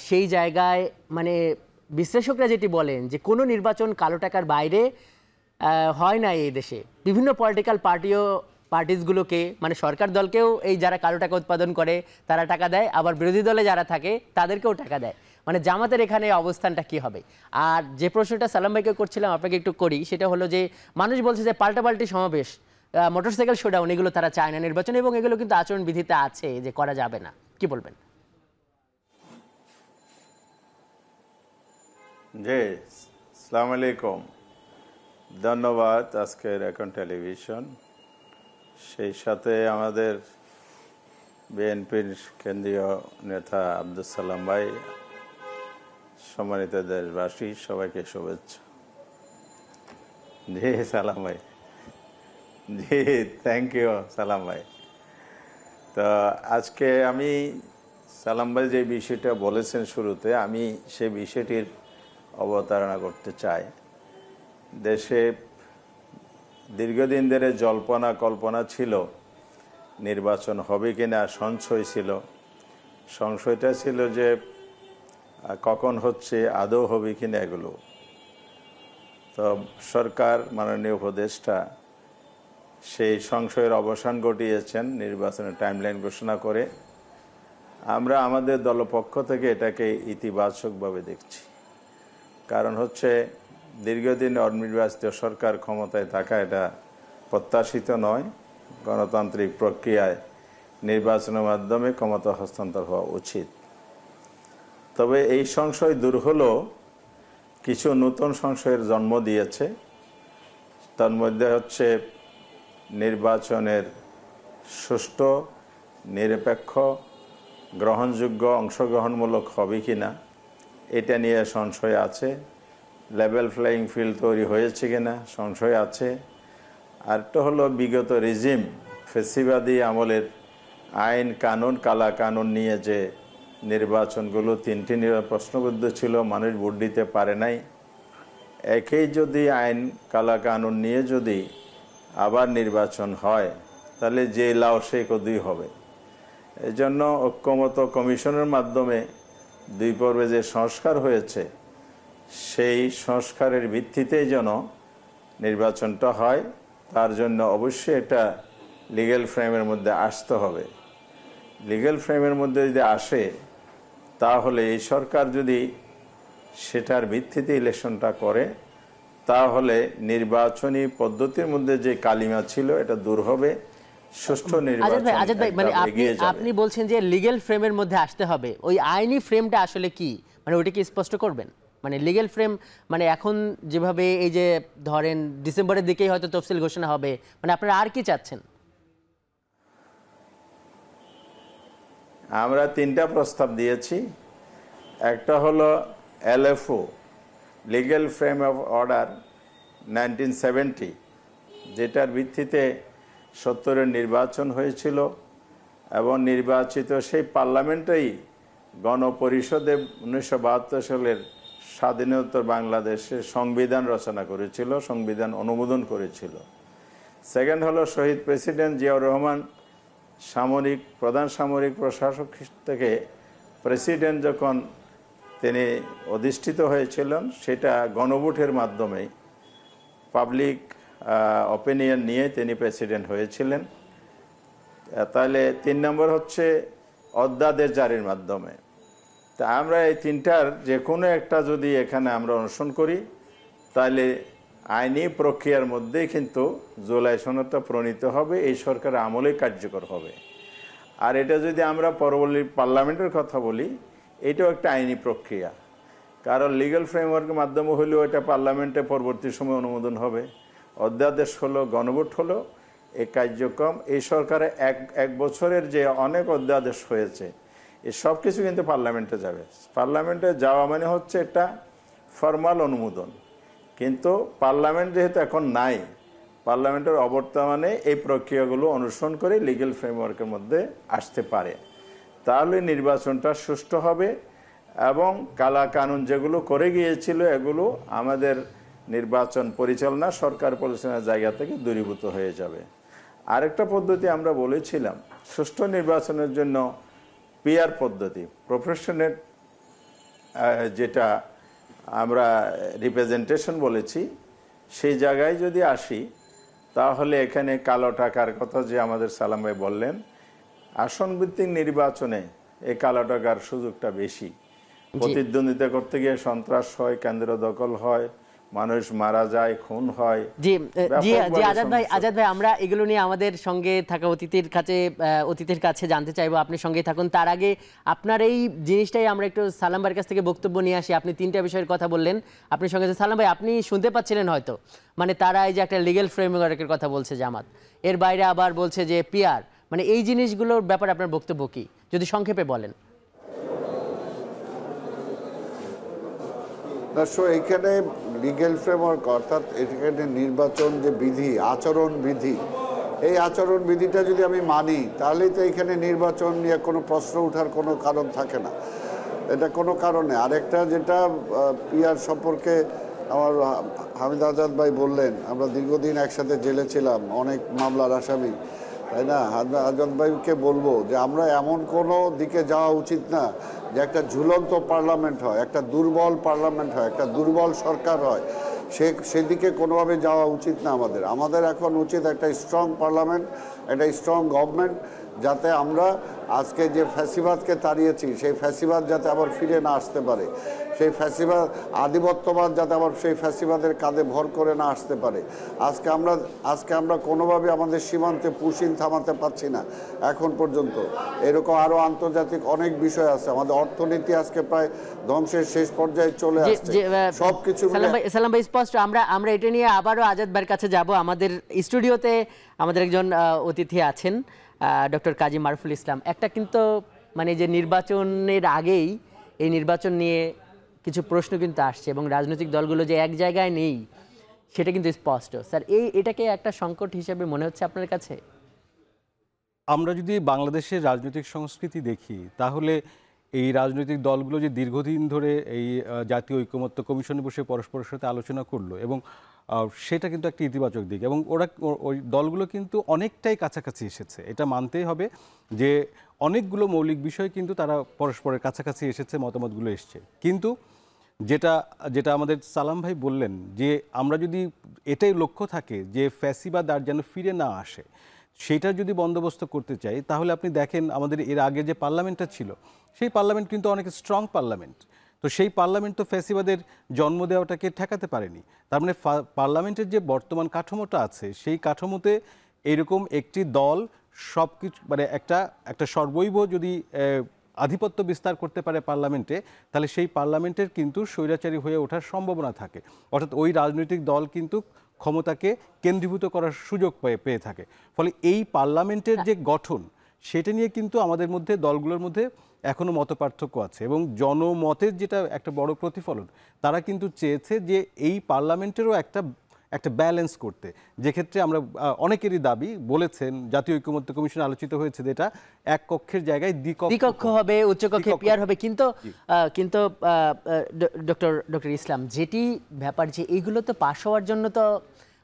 সেই জায়গায় মানে বিশ্লেষকরা যেটি বলেন যে কোনো নির্বাচন কালো টাকার বাইরে হয় না এই দেশে। বিভিন্ন পলিটিক্যাল পার্টিসগুলোকে মানে সরকার দলকেও এই যারা কালো টাকা উৎপাদন করে তারা টাকা দেয়, আবার বিরোধী দলে যারা থাকে তাদেরকেও টাকা দেয়। মানে জামাতের এখানে অবস্থানটা কি হবে? আর যে প্রশ্নটা সালাম ভাইকে করছিলাম আপনাকে একটু করি, সেটা হলো যে মানুষ বলছে যে পাল্টাপাল্টি সমাবেশ, মোটরসাইকেল শোডাউন, এগুলো তারা চায় না নির্বাচনে, এবং এগুলো কিন্তু আচরণবিধিতে আছে যে করা যাবে না। কি বলবেন? জি, আসসালামু আলাইকুম। ধন্যবাদ আজকের এখন টেলিভিশন, সেই সাথে আমাদের বিএনপির কেন্দ্রীয় নেতা আব্দুল সালাম ভাই, সম্মানিত দেশবাসী, সবাইকে শুভেচ্ছা। জি সালাম ভাই, জি থ্যাংক ইউ সালাম ভাই। তো আজকে আমি সালাম ভাই যে বিষয়টা বলেছেন শুরুতে, আমি সেই বিষয়টির অবতারণা করতে চাই। দেশে দীর্ঘদিন ধরে জল্পনা কল্পনা ছিল নির্বাচন হবে কিনা, সংশয় ছিল। সংশয়টা ছিল যে কখন হচ্ছে, আদৌ হবে কিনা এগুলো। তো সরকার, মাননীয় উপদেষ্টা সেই সংশয়ের অবসান ঘটিয়েছেন নির্বাচনের টাইমলাইন ঘোষণা করে। আমরা আমাদের দলপক্ষ থেকে এটাকে ইতিবাচকভাবে দেখছি। কারণ হচ্ছে দীর্ঘদিন অনির্বাচিত সরকার ক্ষমতায় থাকা এটা প্রত্যাশিত নয়। গণতান্ত্রিক প্রক্রিয়ায় নির্বাচনের মাধ্যমে ক্ষমতা হস্তান্তর হওয়া উচিত। তবে এই সংশয় দূর হলেও কিছু নতুন সংশয়ের জন্ম দিয়েছে। তার মধ্যে হচ্ছে নির্বাচনের সুষ্ঠু, নিরপেক্ষ, গ্রহণযোগ্য, অংশগ্রহণমূলক হবে কিনা এটা নিয়ে সংশয় আছে। লেভেল ফ্লাইং ফিল্ড তৈরি হয়েছে কিনা সংশয় আছে। আরটা হলো বিগত রেজিম, ফেসিবাদী আমলের আইন কানুন, কালা কানুন নিয়ে যে নির্বাচনগুলো তিনটি প্রশ্নবিদ্ধ ছিল, মানুষ ভোট দিতে পারে নাই। একই যদি আইন কালা কানুন নিয়ে যদি আবার নির্বাচন হয়, তাহলে যে লাও সেই কদুই হবে। এজন্য ঐক্যমত কমিশনের মাধ্যমে 2 পর্বে যে সংস্কার হয়েছে, সেই সংস্কারের ভিত্তিতেই যেন নির্বাচনটা হয়। তার জন্য অবশ্যই এটা লিগ্যাল ফ্রেমের মধ্যে আসতে হবে। লিগ্যাল ফ্রেমের মধ্যে যদি আসে, তাহলে এই সরকার যদি সেটার ভিত্তিতে ইলেকশনটা করে, তাহলে নির্বাচনী পদ্ধতির মধ্যে যে কালিমা ছিল এটা দূর হবে, সুষ্ঠু নির্বাচন। আজাদ ভাই, মানে আপনি বলছেন যে লিগ্যাল ফ্রেমের মধ্যে আসতে হবে, ওই আইনি ফ্রেমটা আসলে কি, মানে ওইটা কি স্পষ্ট করবেন? মানে লিগ্যাল ফ্রেম মানে এখন যেভাবে এই যে ধরেন ডিসেম্বরের দিকেই হয়তো তফসিল ঘোষণা হবে, মানে আপনারা আর কি চাচ্ছেন? আমরা 3টা প্রস্তাব দিয়েছি। একটা হলো LFO, legal frame of order 1970, যেটার ভিত্তিতে 70-এর নির্বাচন হয়েছিল এবং নির্বাচিত সেই পার্লামেন্টেই গণপরিষদে 1972 সালের স্বাধীনোত্তর বাংলাদেশের সংবিধান রচনা করেছিল, সংবিধান অনুমোদন করেছিল। সেকেন্ড হলো শহীদ প্রেসিডেন্ট জিয়াউর রহমান প্রধান সামরিক প্রশাসক থেকে প্রেসিডেন্ট যখন তিনি অধিষ্ঠিত হয়েছিলেন, সেটা গণভোটের মাধ্যমে পাবলিক অপিনিয়ন নিয়ে তিনি প্রেসিডেন্ট হয়েছিলেন। তাহলে 3 নম্বর হচ্ছে অধ্যাদেশ জারির মাধ্যমে। তা আমরা এই তিনটার যে কোনো একটা যদি এখানে আমরা অনুসরণ করি, তাহলে আইনি প্রক্রিয়ার মধ্যেই কিন্তু জুলাই সনদটা প্রণীত হবে, এই সরকারের আমলেই কার্যকর হবে। আর এটা যদি আমরা পরবর্তী পার্লামেন্টের কথা বলি, এটাও একটা আইনি প্রক্রিয়া, কারণ লিগ্যাল ফ্রেমওয়ার্কের মাধ্যমে হলেও এটা পার্লামেন্টে পরবর্তী সময় অনুমোদন হবে। অধ্যাদেশ হলো, গণভোট হলো, এই কার্যক্রম এই সরকারে এক বছরের যে অনেক অধ্যাদেশ হয়েছে, এই সব কিছু কিন্তু পার্লামেন্টে যাবে। পার্লামেন্টে যাওয়া মানে হচ্ছে একটা ফর্মাল অনুমোদন, কিন্তু পার্লামেন্ট যেহেতু এখন নাই, পার্লামেন্টের অবর্তমানে এই প্রক্রিয়াগুলো অনুসরণ করে লিগ্যাল ফ্রেমওয়ার্কের মধ্যে আসতে পারে, তাহলে নির্বাচনটা সুষ্ঠু হবে এবং কালা কানুন যেগুলো করে গিয়েছিল এগুলো আমাদের নির্বাচন পরিচালনা, সরকার পরিচালনার জায়গা থেকে দূরীভূত হয়ে যাবে। আরেকটা পদ্ধতি আমরা বলেছিলাম, সুষ্ঠু নির্বাচনের জন্য পিআর পদ্ধতি, প্রফেশনের যেটা আমরা রিপ্রেজেন্টেশন বলেছি, সেই জায়গায় যদি আসি, তাহলে এখানে কালো টাকার কথা যে আমাদের সালাম ভাই বললেন, আসনভিত্তিক নির্বাচনে এই কালো টাকার সুযোগটা বেশি। প্রতিদ্বন্দ্বিতা করতে গিয়ে সন্ত্রাস হয়, কেন্দ্র দখল হয়, মানুষ মারা যায়, খুন হয়। জি জি জি আজাদ ভাই আমরা এগুলো নিয়ে আমাদের সঙ্গে থাকা অতিথির কাছে জানতে চাইবো, আপনি সঙ্গে থাকুন। তার আগে আপনার এই জিনিসটাই আমরা একটু সালাম ভাইয়ের কাছ থেকে বক্তব্য নিয়ে আসি। আপনি 3টা বিষয়ের কথা বললেন, আপনি সঙ্গে সালাম ভাই আপনি শুনতে পাচ্ছিলেন হয়তো, মানে তারা এই যে একটা লিগ্যাল ফ্রেমওয়ার্কের কথা বলছে জামাত, এর বাইরে আবার বলছে যে পিআর, মানে এই জিনিসগুলোর ব্যাপারে আপনার বক্তব্য কি, যদি সংক্ষেপে বলেন। এখানে লিগ্যাল ফ্রেমওয়ার্ক অর্থাৎ এখানে নির্বাচন যে বিধি, আচরণ বিধি, এই আচরণ বিধিটা যদি আমি মানি, তাহলেই তো এখানে নির্বাচন নিয়ে কোনো প্রশ্ন ওঠার কোনো কারণ থাকে না, এটা কোনো কারণে। আরেকটা যেটা পিআর সম্পর্কে আমার হামিদ আজাদ ভাই বললেন, আমরা দীর্ঘদিন একসাথে জেলে ছিলাম, অনেক মামলার আসামি, তাই না? আজাদ ভাইকে বলবো যে আমরা এমন কোনো দিকে যাওয়া উচিত না যে একটা ঝুলন্ত পার্লামেন্ট হয়, একটা দুর্বল পার্লামেন্ট হয়, একটা দুর্বল সরকার হয়, সেদিকে কোনোভাবে যাওয়া উচিত না। আমাদের এখন উচিত একটা স্ট্রং পার্লামেন্ট, একটা স্ট্রং গভর্নমেন্ট, যাতে আমরা আজকে যে ফ্যাসিবাদকে তাড়িয়েছি, সেই ফ্যাসিবাদ যাতে আবার ফিরে না আসতে পারে, সেই ফ্যাসিবাদ আধিপত্যবাদ যাতে আবার সেই ফ্যাসিবাদের কাঁধে ভর করে না আসতে পারে। আজকে আমরা কোনোভাবে আমাদের সীমান্তে পুশিন থামাতে পারছি না এখন পর্যন্ত। এরকম আরও আন্তর্জাতিক অনেক বিষয় আছে, আমাদের অর্থনীতি আজকে প্রায় ধ্বংসের শেষ পর্যায়ে চলে আসছে। সবকিছু সালাম ভাই স্পষ্ট, আমরা এটা নিয়ে আবারও আজাদ ভাইয়ের কাছে যাব। আমাদের স্টুডিওতে আমাদের একজন অতিথি আছেন, ডক্টর কাজী মারুফুল ইসলাম। একটা কিন্তু মানে যে নির্বাচনের আগেই এই নির্বাচন নিয়ে কিছু প্রশ্ন কিন্তু আসছে এবং রাজনৈতিক দলগুলো যে এক জায়গায় নেই সেটা কিন্তু স্পষ্ট। স্যার এটাকে একটা সংকট হিসেবে মনে হচ্ছে আপনার কাছে? আমরা যদি বাংলাদেশের রাজনৈতিক সংস্কৃতি দেখি, তাহলে এই রাজনৈতিক দলগুলো যে দীর্ঘদিন ধরে এই জাতীয় ঐকমত্য কমিশনে বসে পরস্পরের সাথে আলোচনা করলো, এবং সেটা কিন্তু একটা ইতিবাচক দিক, এবং ওই দলগুলো কিন্তু অনেকটাই কাছাকাছি এসেছে, এটা মানতেই হবে যে অনেকগুলো মৌলিক বিষয় কিন্তু তারা পরস্পরের কাছাকাছি এসেছে, মতামতগুলো এসছে। কিন্তু যেটা আমাদের সালাম ভাই বললেন, যে আমরা যদি এটাই লক্ষ্য থাকে যে ফ্যাসিবাদ আর যেন ফিরে না আসে, সেটা যদি বন্দোবস্ত করতে চাই, তাহলে আপনি দেখেন আমাদের এর আগে যে পার্লামেন্টটা ছিল, সেই পার্লামেন্ট কিন্তু অনেক স্ট্রং পার্লামেন্ট। তো সেই পার্লামেন্ট তো ফ্যাসিবাদের জন্ম দেওয়াটাকে ঠেকাতে পারেনি। তার মানে পার্লামেন্টের যে বর্তমান কাঠামোটা আছে, সেই কাঠামোতে এরকম একটি দল সব কিছু মানে একটা সর্বৈব যদি আধিপত্য বিস্তার করতে পারে পার্লামেন্টে, তাহলে সেই পার্লামেন্টের কিন্তু স্বৈরাচারী হয়ে ওঠার সম্ভাবনা থাকে। অর্থাৎ ওই রাজনৈতিক দল কিন্তু ক্ষমতাকে কেন্দ্রীভূত করার সুযোগ পেয়ে থাকে। ফলে এই পার্লামেন্টের যে গঠন, সেটা নিয়ে কিন্তু আমাদের মধ্যে দলগুলোর মধ্যে এখনও মতপার্থক্য আছে, এবং জনমতের যেটা একটা বড় প্রতিফলন, তারা কিন্তু চেয়েছে যে এই পার্লামেন্টেরও একটা ব্যালেন্স করতে, যে ক্ষেত্রে আমরা অনেকেরই দাবি বলেছেন, জাতীয় ঐকমত্য কমিশন আলোচিত হয়েছে যেটা এক কক্ষের জায়গায় দ্বিকক্ষ হবে, উচ্চকক্ষে পিয়ার হবে, কিন্তু কিন্তু ডক্টর ইসলাম, যেটি ব্যাপার যে এইগুলো তো পাশ হওয়ার জন্য তো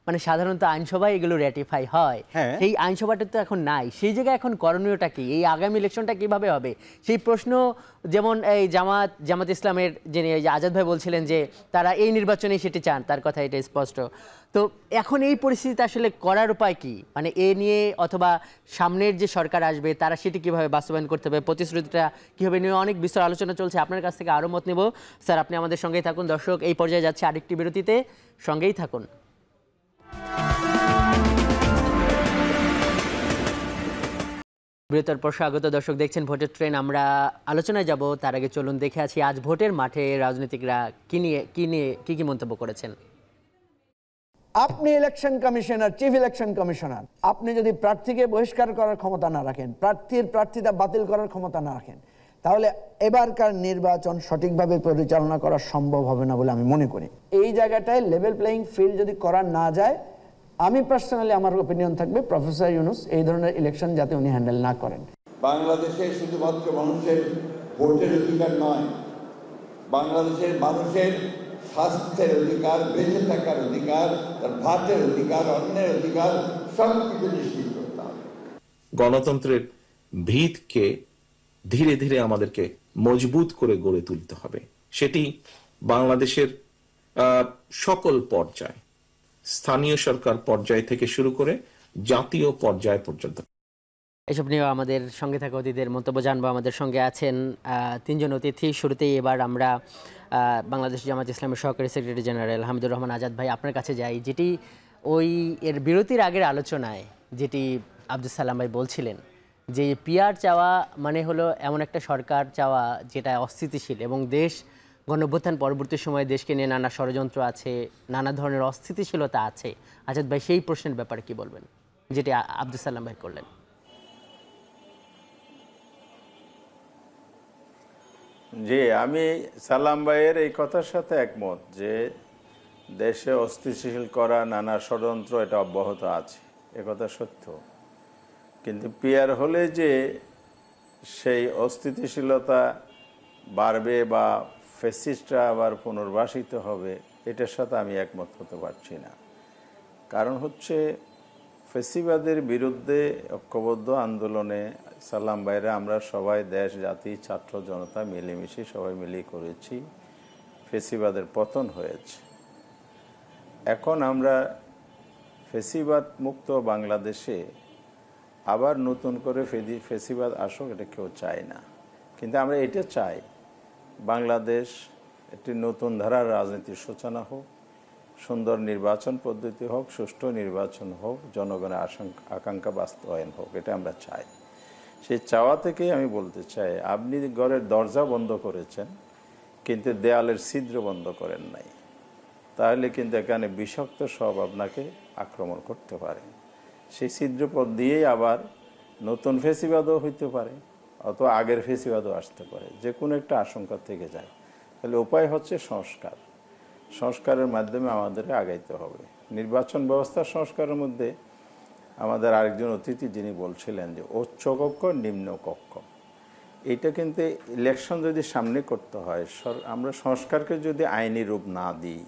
মানে সাধারণত আইনসভায় এগুলো র্যাটিফাই হয়, সেই আইনসভাটা তো এখন নাই। সেই জায়গায় এখন করণীয়টা কি? এই আগামী ইলেকশনটা কিভাবে হবে সেই প্রশ্ন, যেমন এই জামাত ইসলামের যিনি আজাদ ভাই বলছিলেন যে তারা এই নির্বাচনেই সেটি চান, তার কথা এটা স্পষ্ট। তো এখন এই পরিস্থিতিতে আসলে করার উপায় কি? মানে এ নিয়ে অথবা সামনের যে সরকার আসবে তারা সেটি কিভাবে বাস্তবায়ন করতে হবে, প্রতিশ্রুতিটা কীভাবে নিয়ে অনেক বিস্তর আলোচনা চলছে। আপনার কাছ থেকে আরও মত নেব স্যার, আপনি আমাদের সঙ্গেই থাকুন। দর্শক, এই পর্যায়ে যাচ্ছে আরেকটি বিরতিতে, সঙ্গেই থাকুন। বিরতির পর স্বাগত। দর্শক, দেখছেন ভোটের ট্রেন। আমরা আলোচনায় যাব, তার আগে চলুন দেখে আছি আজ ভোটের মাঠে রাজনীতিকরা কি মন্তব্য করেছেন। আপনি election commissioner, chief election commissioner, আপনি যদি প্রার্থীকে বহিষ্কার করার ক্ষমতা না রাখেন, প্রার্থিতা বাতিল করার ক্ষমতা না রাখেন, তাহলে এবারকার নির্বাচন সঠিকভাবে পরিচালনা করা সম্ভব হবে না বলে আমি মনে করি। এই জায়গাটায় লেভেল প্লেয়িং ফিল্ড যদি করা না যায়, আমি পার্সোনালি আমার অপিনিয়ন থাকবে প্রফেসর ইউনূস এই ধরনের ইলেকশন যাতে উনি হ্যান্ডেল না করেন। বাংলাদেশে শুধুমাত্র মানুষের ভোটের অধিকার নয়, বাংলাদেশের মানুষের স্বাস্থ্যের অধিকার, বেঁচে থাকার অধিকার, তার ভাতের অধিকার, অন্যের অধিকার, সব কিছু নিশ্চিত করতে হবে। গণতন্ত্রের ভিতকে ধীরে ধীরে আমাদেরকে মজবুত করে গড়ে তুলতে হবে। সেটি বাংলাদেশের সকল পর্যায়, স্থানীয় সরকার পর্যায় থেকে শুরু করে জাতীয় পর্যায় পর্যন্ত। এসব নিয়ে আমাদের সঙ্গে থাকা অতিথিদের মন্তব্য জানবো। আমাদের সঙ্গে আছেন তিনজন অতিথি। শুরুতেই এবার আমরা বাংলাদেশ জামাত ইসলামের সহকারী সেক্রেটারি জেনারেল হামিদুর রহমান আজাদ ভাই, আপনার কাছে যাই। যেটি এর বিরতির আগের আলোচনায় যেটি আব্দুস সালাম ভাই বলছিলেন যে পিআর চাওয়া মানে হলো এমন একটা সরকার চাওয়া যেটা অস্থিতিশীল, এবং দেশ গণঅভ্যুত্থান পরবর্তী সময়ে দেশকে নিয়ে নানা ষড়যন্ত্র আছে, নানা ধরনের অস্থিতিশীলতা আছে। আজাদ ভাই, সেই প্রশ্নের ব্যাপারে কি বলবেন যেটি আব্দুস সালাম ভাই করলেন? জি, আমি সালাম ভাইয়ের এই কথার সাথে একমত যে দেশে অস্থিতিশীল করা নানা ষড়যন্ত্র এটা অব্যাহত আছে, একথা সত্য। কিন্তু পিআর হলে যে সেই অস্থিতিশীলতা বাড়বে বা ফ্যাসিস্টরা আবার পুনর্বাসিত হবে, এটার সাথে আমি একমত হতে পারছি না। কারণ হচ্ছে ফ্যাসিবাদের বিরুদ্ধে ঐক্যবদ্ধ আন্দোলনে সালাম ভাইরা আমরা সবাই, দেশ, জাতি, ছাত্র জনতা মিলেমিশে সবাই মিলে করেছি, ফ্যাসিবাদের পতন হয়েছে। এখন আমরা ফ্যাসিবাদ মুক্ত বাংলাদেশে আবার নতুন করে ফ্যাসিবাদ আসুক, এটা কেউ চায় না। কিন্তু আমরা এটা চাই বাংলাদেশ একটি নতুন ধারার রাজনীতির সূচনা হোক, সুন্দর নির্বাচন পদ্ধতি হোক, সুষ্ঠু নির্বাচন হোক, জনগণের আকাঙ্ক্ষা বাস্তবায়ন হোক, এটা আমরা চাই। সেই চাওয়া থেকেই আমি বলতে চাই, আপনি ঘরের দরজা বন্ধ করেছেন কিন্তু দেয়ালের ছিদ্র বন্ধ করেন নাই, তাহলে কিন্তু এখানে বিষাক্ত সব আপনাকে আক্রমণ করতে পারে। সেই ছিদ্রপথ দিয়েই আবার নতুন ফ্যাসিবাদও হইতে পারে, অথবা আগের ফ্যাসিবাদও আসতে পারে, যে কোনো একটা আশঙ্কা থেকে যায়। তাহলে উপায় হচ্ছে সংস্কারের মাধ্যমে আমাদেরকে আগাইতে হবে। নির্বাচন ব্যবস্থার সংস্কারের মধ্যে আমাদের আরেকজন অতিথি যিনি বলছিলেন যে উচ্চকক্ষ নিম্নকক্ষ, এইটা কিন্তু ইলেকশন যদি সামনে করতে হয়, আমরা সংস্কারকে যদি আইনি রূপ না দিই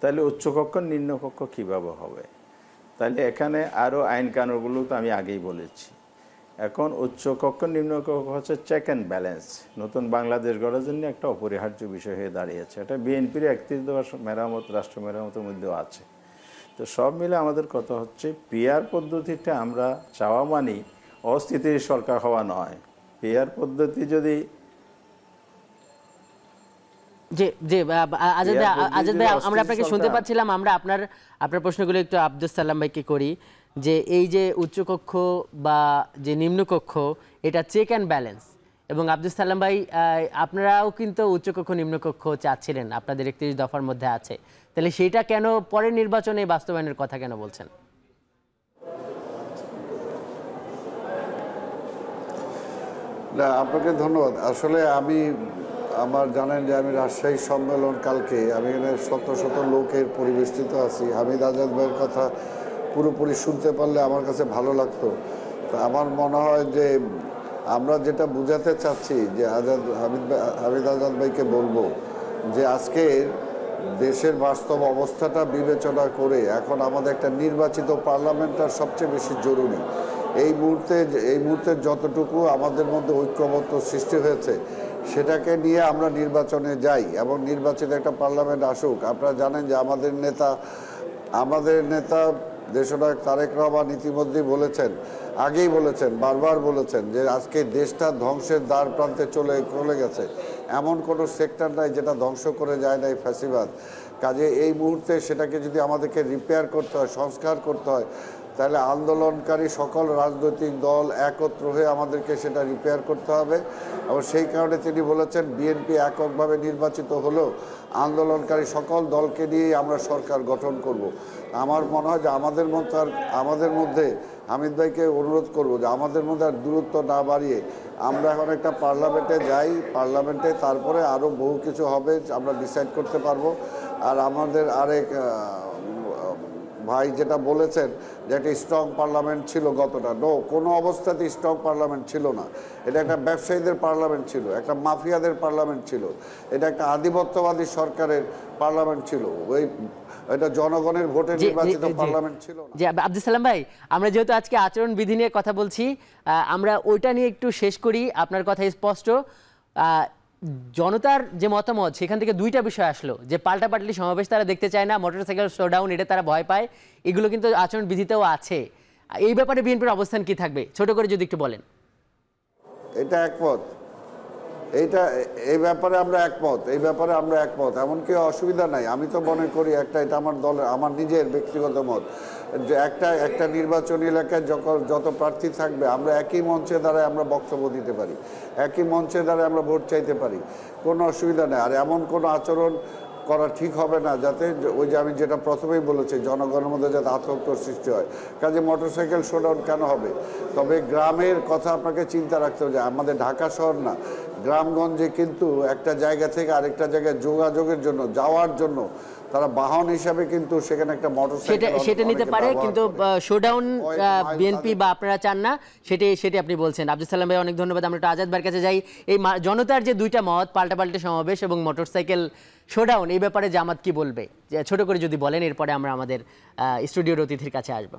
তাহলে উচ্চকক্ষ নিম্নকক্ষ কিভাবে হবে? তাহলে এখানে আরও আইন কানুনগুলো তো আমি আগেই বলেছি। এখন উচ্চকক্ষ নিম্নকক্ষ হচ্ছে চেক অ্যান্ড ব্যালেন্স, নতুন বাংলাদেশ গড়ার জন্য একটা অপরিহার্য বিষয় হয়ে দাঁড়িয়েছে। এটা বিএনপির 31 দফা মেরামত, রাষ্ট্র মেরামতের মধ্যেও আছে। তো সব মিলে আমাদের কথা হচ্ছে পিআর পদ্ধতিটা আমরা চাওয়া মানি অস্থিতিশীল সরকার হওয়া নয়। পিআর পদ্ধতি যদি আজাদ ভাই, আমরা আপনাকে শুনতে পাচ্ছিলাম। আমরা আপনার প্রশ্নগুলো একটু আব্দুস সালাম ভাইকে করি, যে এই যে উচ্চকক্ষ বা যে নিম্নকক্ষ, এটা চেক অ্যান্ড ব্যালেন্স, এবং আব্দুস সালাম ভাই আপনারাও কিন্তু উচ্চকক্ষ নিম্নকক্ষ চাচ্ছিলেন, আপনাদের 31 দফার মধ্যে আছে। তাহলে সেইটা কেন পরের নির্বাচনে বাস্তবায়নের কথা কেন বলছেন? না, আপনাকে ধন্যবাদ। আসলে আমি আমার জানেন যে আমি রাজশাহী সম্মেলন কালকে আমি এখানে শত শত লোকের পরিবেষ্টিত আছি। হামিদ আজাদ ভাইয়ের কথা পুরোপুরি শুনতে পারলে আমার কাছে ভালো লাগতো। তো আমার মনে হয় যে আমরা যেটা বুঝাতে চাচ্ছি যে হামিদ আজাদ ভাইকে বলবো যে আজকে দেশের বাস্তব অবস্থাটা বিবেচনা করে এখন আমাদের একটা নির্বাচিত পার্লামেন্টটা সবচেয়ে বেশি জরুরি। এই মুহূর্তে যতটুকু আমাদের মধ্যে ঐক্যবদ্ধ সৃষ্টি হয়েছে সেটাকে নিয়ে আমরা নির্বাচনে যাই এবং নির্বাচিত একটা পার্লামেন্ট আসুক। আপনারা জানেন যে আমাদের নেতা দেশনায়ক তারেক রহমান ইতিমধ্যেই বলেছেন, আগেই বলেছেন, বারবার বলেছেন যে আজকে দেশটা ধ্বংসের দ্বার প্রান্তে চলে গেছে। এমন কোনো সেক্টর নাই যেটা ধ্বংস করে যায় না এই ফ্যাসিবাদ। কাজে এই মুহূর্তে সেটাকে যদি আমাদেরকে রিপেয়ার করতে হয়, সংস্কার করতে হয়, তাহলে আন্দোলনকারী সকল রাজনৈতিক দল একত্র হয়ে আমাদেরকে সেটা রিপেয়ার করতে হবে। এবং সেই কারণে তিনি বলেছেন বিএনপি এককভাবে নির্বাচিত হলেও আন্দোলনকারী সকল দলকে নিয়েই আমরা সরকার গঠন করব। আমার মনে হয় যে আমাদের মধ্যে হামিদ ভাইকে অনুরোধ করব যে আমাদের মধ্যে আর দূরত্ব না বাড়িয়ে আমরা এখন একটা পার্লামেন্টে যাই, পার্লামেন্টে তারপরে আরও বহু কিছু হবে আমরা ডিসাইড করতে পারবো। আর আমাদের আরেক ভাই যেটা বলেছেন যে একটা স্ট্রং পার্লামেন্ট ছিল গতটা, কোনো অবস্থাতেই স্ট্রং পার্লামেন্ট ছিল না। এটা একটা ব্যবসায়ীদের পার্লামেন্ট ছিল, একটা মাফিয়াদের পার্লামেন্ট ছিল, এটা একটা আধিপত্যবাদী সরকারের পার্লামেন্ট ছিল, এটা জনগণের ভোটে নির্বাচিত পার্লামেন্ট ছিল না। জি আব্দুল সালাম ভাই, আমরা যেহেতু আজকে আচরণ বিধি নিয়ে কথা বলছি, আমরা ওইটা নিয়ে একটু শেষ করি। আপনার কথা স্পষ্ট, জনতার যে মতামত সেখান থেকে দুইটা বিষয় আসলো, যে পাল্টাপাল্টি সমাবেশ তারা দেখতে চায় না, মোটরসাইকেল শোডাউন এটা তারা ভয় পায়, এগুলো কিন্তু আচরণ বিধিতেও আছে। এই ব্যাপারে বিএনপির অবস্থান কি থাকবে, ছোট করে যদি একটু বলেন। এটা একমত, এই ব্যাপারে আমরা একমত, এমনকি অসুবিধা নাই। আমি তো মনে করি এটা আমার নিজের ব্যক্তিগত মত যে একটা নির্বাচনী এলাকায় যত প্রার্থী থাকবে আমরা একই মঞ্চে দ্বারা আমরা বক্তব্য দিতে পারি, একই মঞ্চে দ্বারা আমরা ভোট চাইতে পারি, কোনো অসুবিধা নেই। আর এমন কোনো আচরণ করা ঠিক হবে না যাতে ওই যে আমি যেটা প্রথমেই বলেছি জনগণের মধ্যে যাতে আতঙ্কর সৃষ্টি হয়। কাজে মোটরসাইকেল শোডাউন কেন হবে? তবে গ্রামের কথা আপনাকে চিন্তা রাখতে হবে, আমাদের ঢাকা শহর না, গ্রামগঞ্জে কিন্তু একটা জায়গা থেকে আরেকটা জায়গায় যোগাযোগের জন্য যাওয়ার জন্য তারা বাহন হিসাবে কিন্তু সেখানে একটা মোটরসাইকেল সেটা নিতে পারে, কিন্তু শোডাউন বিএনপি বা আপনারা চান না, সেটি আপনি বলছেন। আব্দুল সালাম ভাই অনেক ধন্যবাদ। আমরা একটু আজাদ ভাইয়ের কাছে যাই। এই জনতার যে দুইটা মত, পাল্টাপাল্টি সমাবেশ এবং মোটরসাইকেল শোডাউন, এই ব্যাপারে জামাত কি বলবে, ছোট করে যদি বলেন, এরপরে আমরা আমাদের স্টুডিওর অতিথির কাছে আসবো।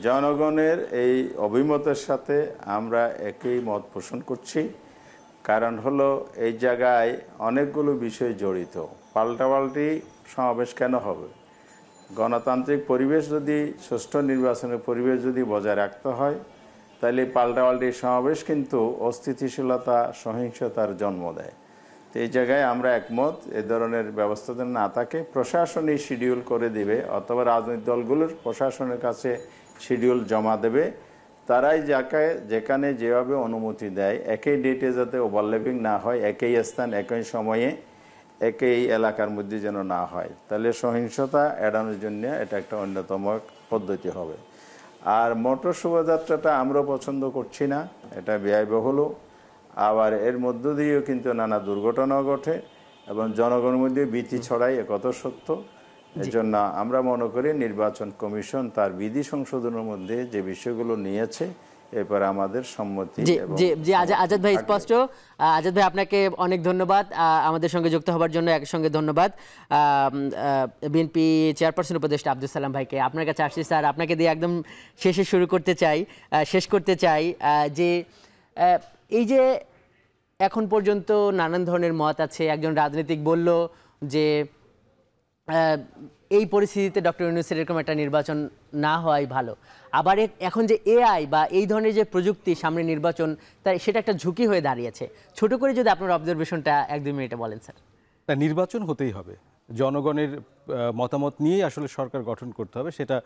জনগণের এই অভিমতের সাথে আমরা একই মত পোষণ করছি। কারণ হলো এই জায়গায় অনেকগুলো বিষয় জড়িত। পাল্টাপাল্টি সমাবেশ কেন হবে? গণতান্ত্রিক পরিবেশ যদি, সুষ্ঠু নির্বাচনের পরিবেশ যদি বজায় রাখতে হয়, তাহলে পাল্টাপাল্টি সমাবেশ কিন্তু অস্থিতিশীলতা, সহিংসতার জন্ম দেয়। তো এই জায়গায় আমরা একমত, এই ধরনের ব্যবস্থা যেন না থাকে। প্রশাসনই শিডিউল করে দিবে অথবা রাজনৈতিক দলগুলোর প্রশাসনের কাছে শিডিউল জমা দেবে, তারাই যেখানে যেভাবে অনুমতি দেয় একই ডেটে যাতে ওভারল্যাপিং না হয়, একই স্থান একই সময়ে একই এলাকার মধ্যে যেন না হয়, তাহলে সহিংসতা এড়ানোর জন্য এটা একটা অন্যতম পদ্ধতি হবে। আর মোটর শোভাযাত্রাটা আমরা পছন্দ করছি না, এটা ব্যয়বহুল, আবার এর মধ্য দিয়েও কিন্তু নানা দুর্ঘটনা ঘটে এবং জনগণের মধ্যে ভীতি ছড়ায়, একথা সত্য। এজন্য আমরা মনে করি নির্বাচন কমিশন তার বিধি সংশোধনের মধ্যে যে বিষয়গুলো নিয়েছে এরপর আমাদের সম্মতি। আজাদ ভাই স্পষ্ট। আজাদ ভাই আপনাকে অনেক ধন্যবাদ আমাদের সঙ্গে যুক্ত হবার জন্য। একসঙ্গে ধন্যবাদ বিএনপি চেয়ারপারসন উপদেষ্টা আব্দুল সালাম ভাইকে। আপনার কাছে আসছি স্যার, আপনাকে দিয়ে একদম শেষ করতে চাই যে এই যে এখন পর্যন্ত নানান ধরনের মত আছে। একজন রাজনীতিক বলল যে এই পরিস্থিতিতে ডক্টর ইউনূসের এরকম একটা নির্বাচন না হওয়াই ভালো। আবার এখন যে এআই বা এই ধরনের যে প্রযুক্তি, সামনে নির্বাচন, তাই সেটা একটা ঝুঁকি হয়ে দাঁড়িয়েছে। ছোট করে যদি আপনার অবজারভেশনটা 1-2 মিনিটে বলেন স্যার। নির্বাচন হতেই হবে, জনগণের মতামত নিয়েই আসলে সরকার গঠন করতে হবে। সেটা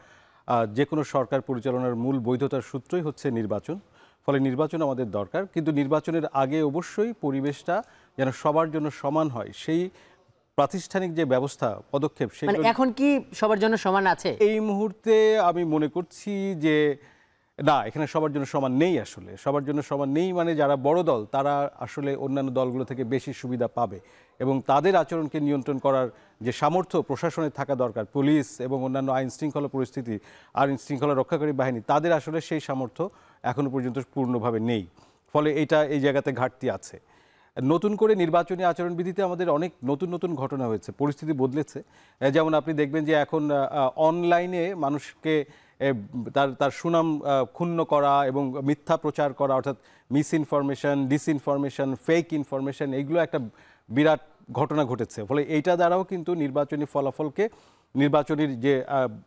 যে কোনো সরকার পরিচালনার মূল বৈধতার সূত্রই হচ্ছে নির্বাচন। ফলে নির্বাচন আমাদের দরকার, কিন্তু নির্বাচনের আগে অবশ্যই পরিবেশটা যেন সবার জন্য সমান হয়, সেই প্রাতিষ্ঠানিক যে ব্যবস্থা, পদক্ষেপ, এখন কি সবার জন্য সমান আছে? এই মুহূর্তে আমি মনে করছি যে না, এখানে সবার জন্য সমান নেই। আসলে সবার জন্য সমান নেই, মানে যারা বড় দল তারা আসলে অন্যান্য দলগুলো থেকে বেশি সুবিধা পাবে এবং তাদের আচরণকে নিয়ন্ত্রণ করার যে সামর্থ্য প্রশাসনের থাকা দরকার, পুলিশ এবং অন্যান্য আইন শৃঙ্খলা পরিস্থিতি আইন শৃঙ্খলা রক্ষাকারী বাহিনী, তাদের আসলে সেই সামর্থ্য এখনো পর্যন্ত পূর্ণভাবে নেই। ফলে এই জায়গাতে ঘাটতি আছে। নতুন করে নির্বাচনী আচরণবিধিতে আমাদের অনেক নতুন নতুন ঘটনা হয়েছে, পরিস্থিতি বদলেছে। যেমন আপনি দেখবেন যে এখন অনলাইনে মানুষকে তার সুনাম ক্ষুণ্ণ করা এবং মিথ্যা প্রচার করা, অর্থাৎ miss information, disinformation, fake information, এইগুলো একটা বিরাট ঘটনা ঘটেছে। ফলে এইটা দ্বারাও কিন্তু নির্বাচনী ফলাফলকে, নির্বাচনের যে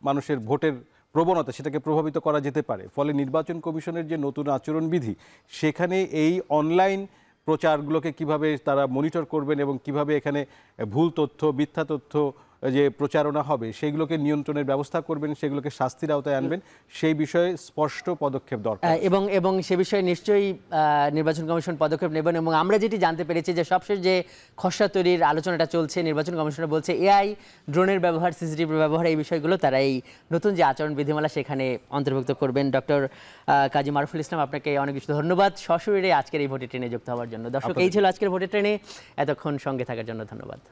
মানুষের ভোটের প্রবণতা, সেটাকে প্রভাবিত করা যেতে পারে। ফলে নির্বাচন কমিশনের যে নতুন আচরণবিধি, সেখানে এই অনলাইন প্রচারগুলোকে কিভাবে তারা মনিটর করবেন এবং কিভাবে এখানে ভুল তথ্য, মিথ্যা তথ্য যে প্রচারণা হবে সেগুলোকে নিয়ন্ত্রণের ব্যবস্থা করবেন, সেগুলোকে শাস্তির আওতায় আনবেন, সেই বিষয়ে স্পষ্ট পদক্ষেপ দরকার। এবং সে বিষয়ে নিশ্চয়ই নির্বাচন কমিশন পদক্ষেপ নেবেন। এবং আমরা যেটি জানতে পেরেছি যে সবশেষ যে খসড়া তৈরির আলোচনাটা চলছে, নির্বাচন কমিশনার বলছে এআই, ড্রোনের ব্যবহার, সিসিটিভি ব্যবহার, এই বিষয়গুলো তারা এই নতুন যে আচরণ বিধিমালা সেখানে অন্তর্ভুক্ত করবেন। ডক্টর কাজী মারুফুল ইসলাম, আপনাকে অনেক কিছু ধন্যবাদ সশরীরে আজকের এই ভোটের ট্রেনে যুক্ত হওয়ার জন্য। দর্শক, এই ছিল আজকের ভোটের ট্রেনে। এতক্ষণ সঙ্গে থাকার জন্য ধন্যবাদ।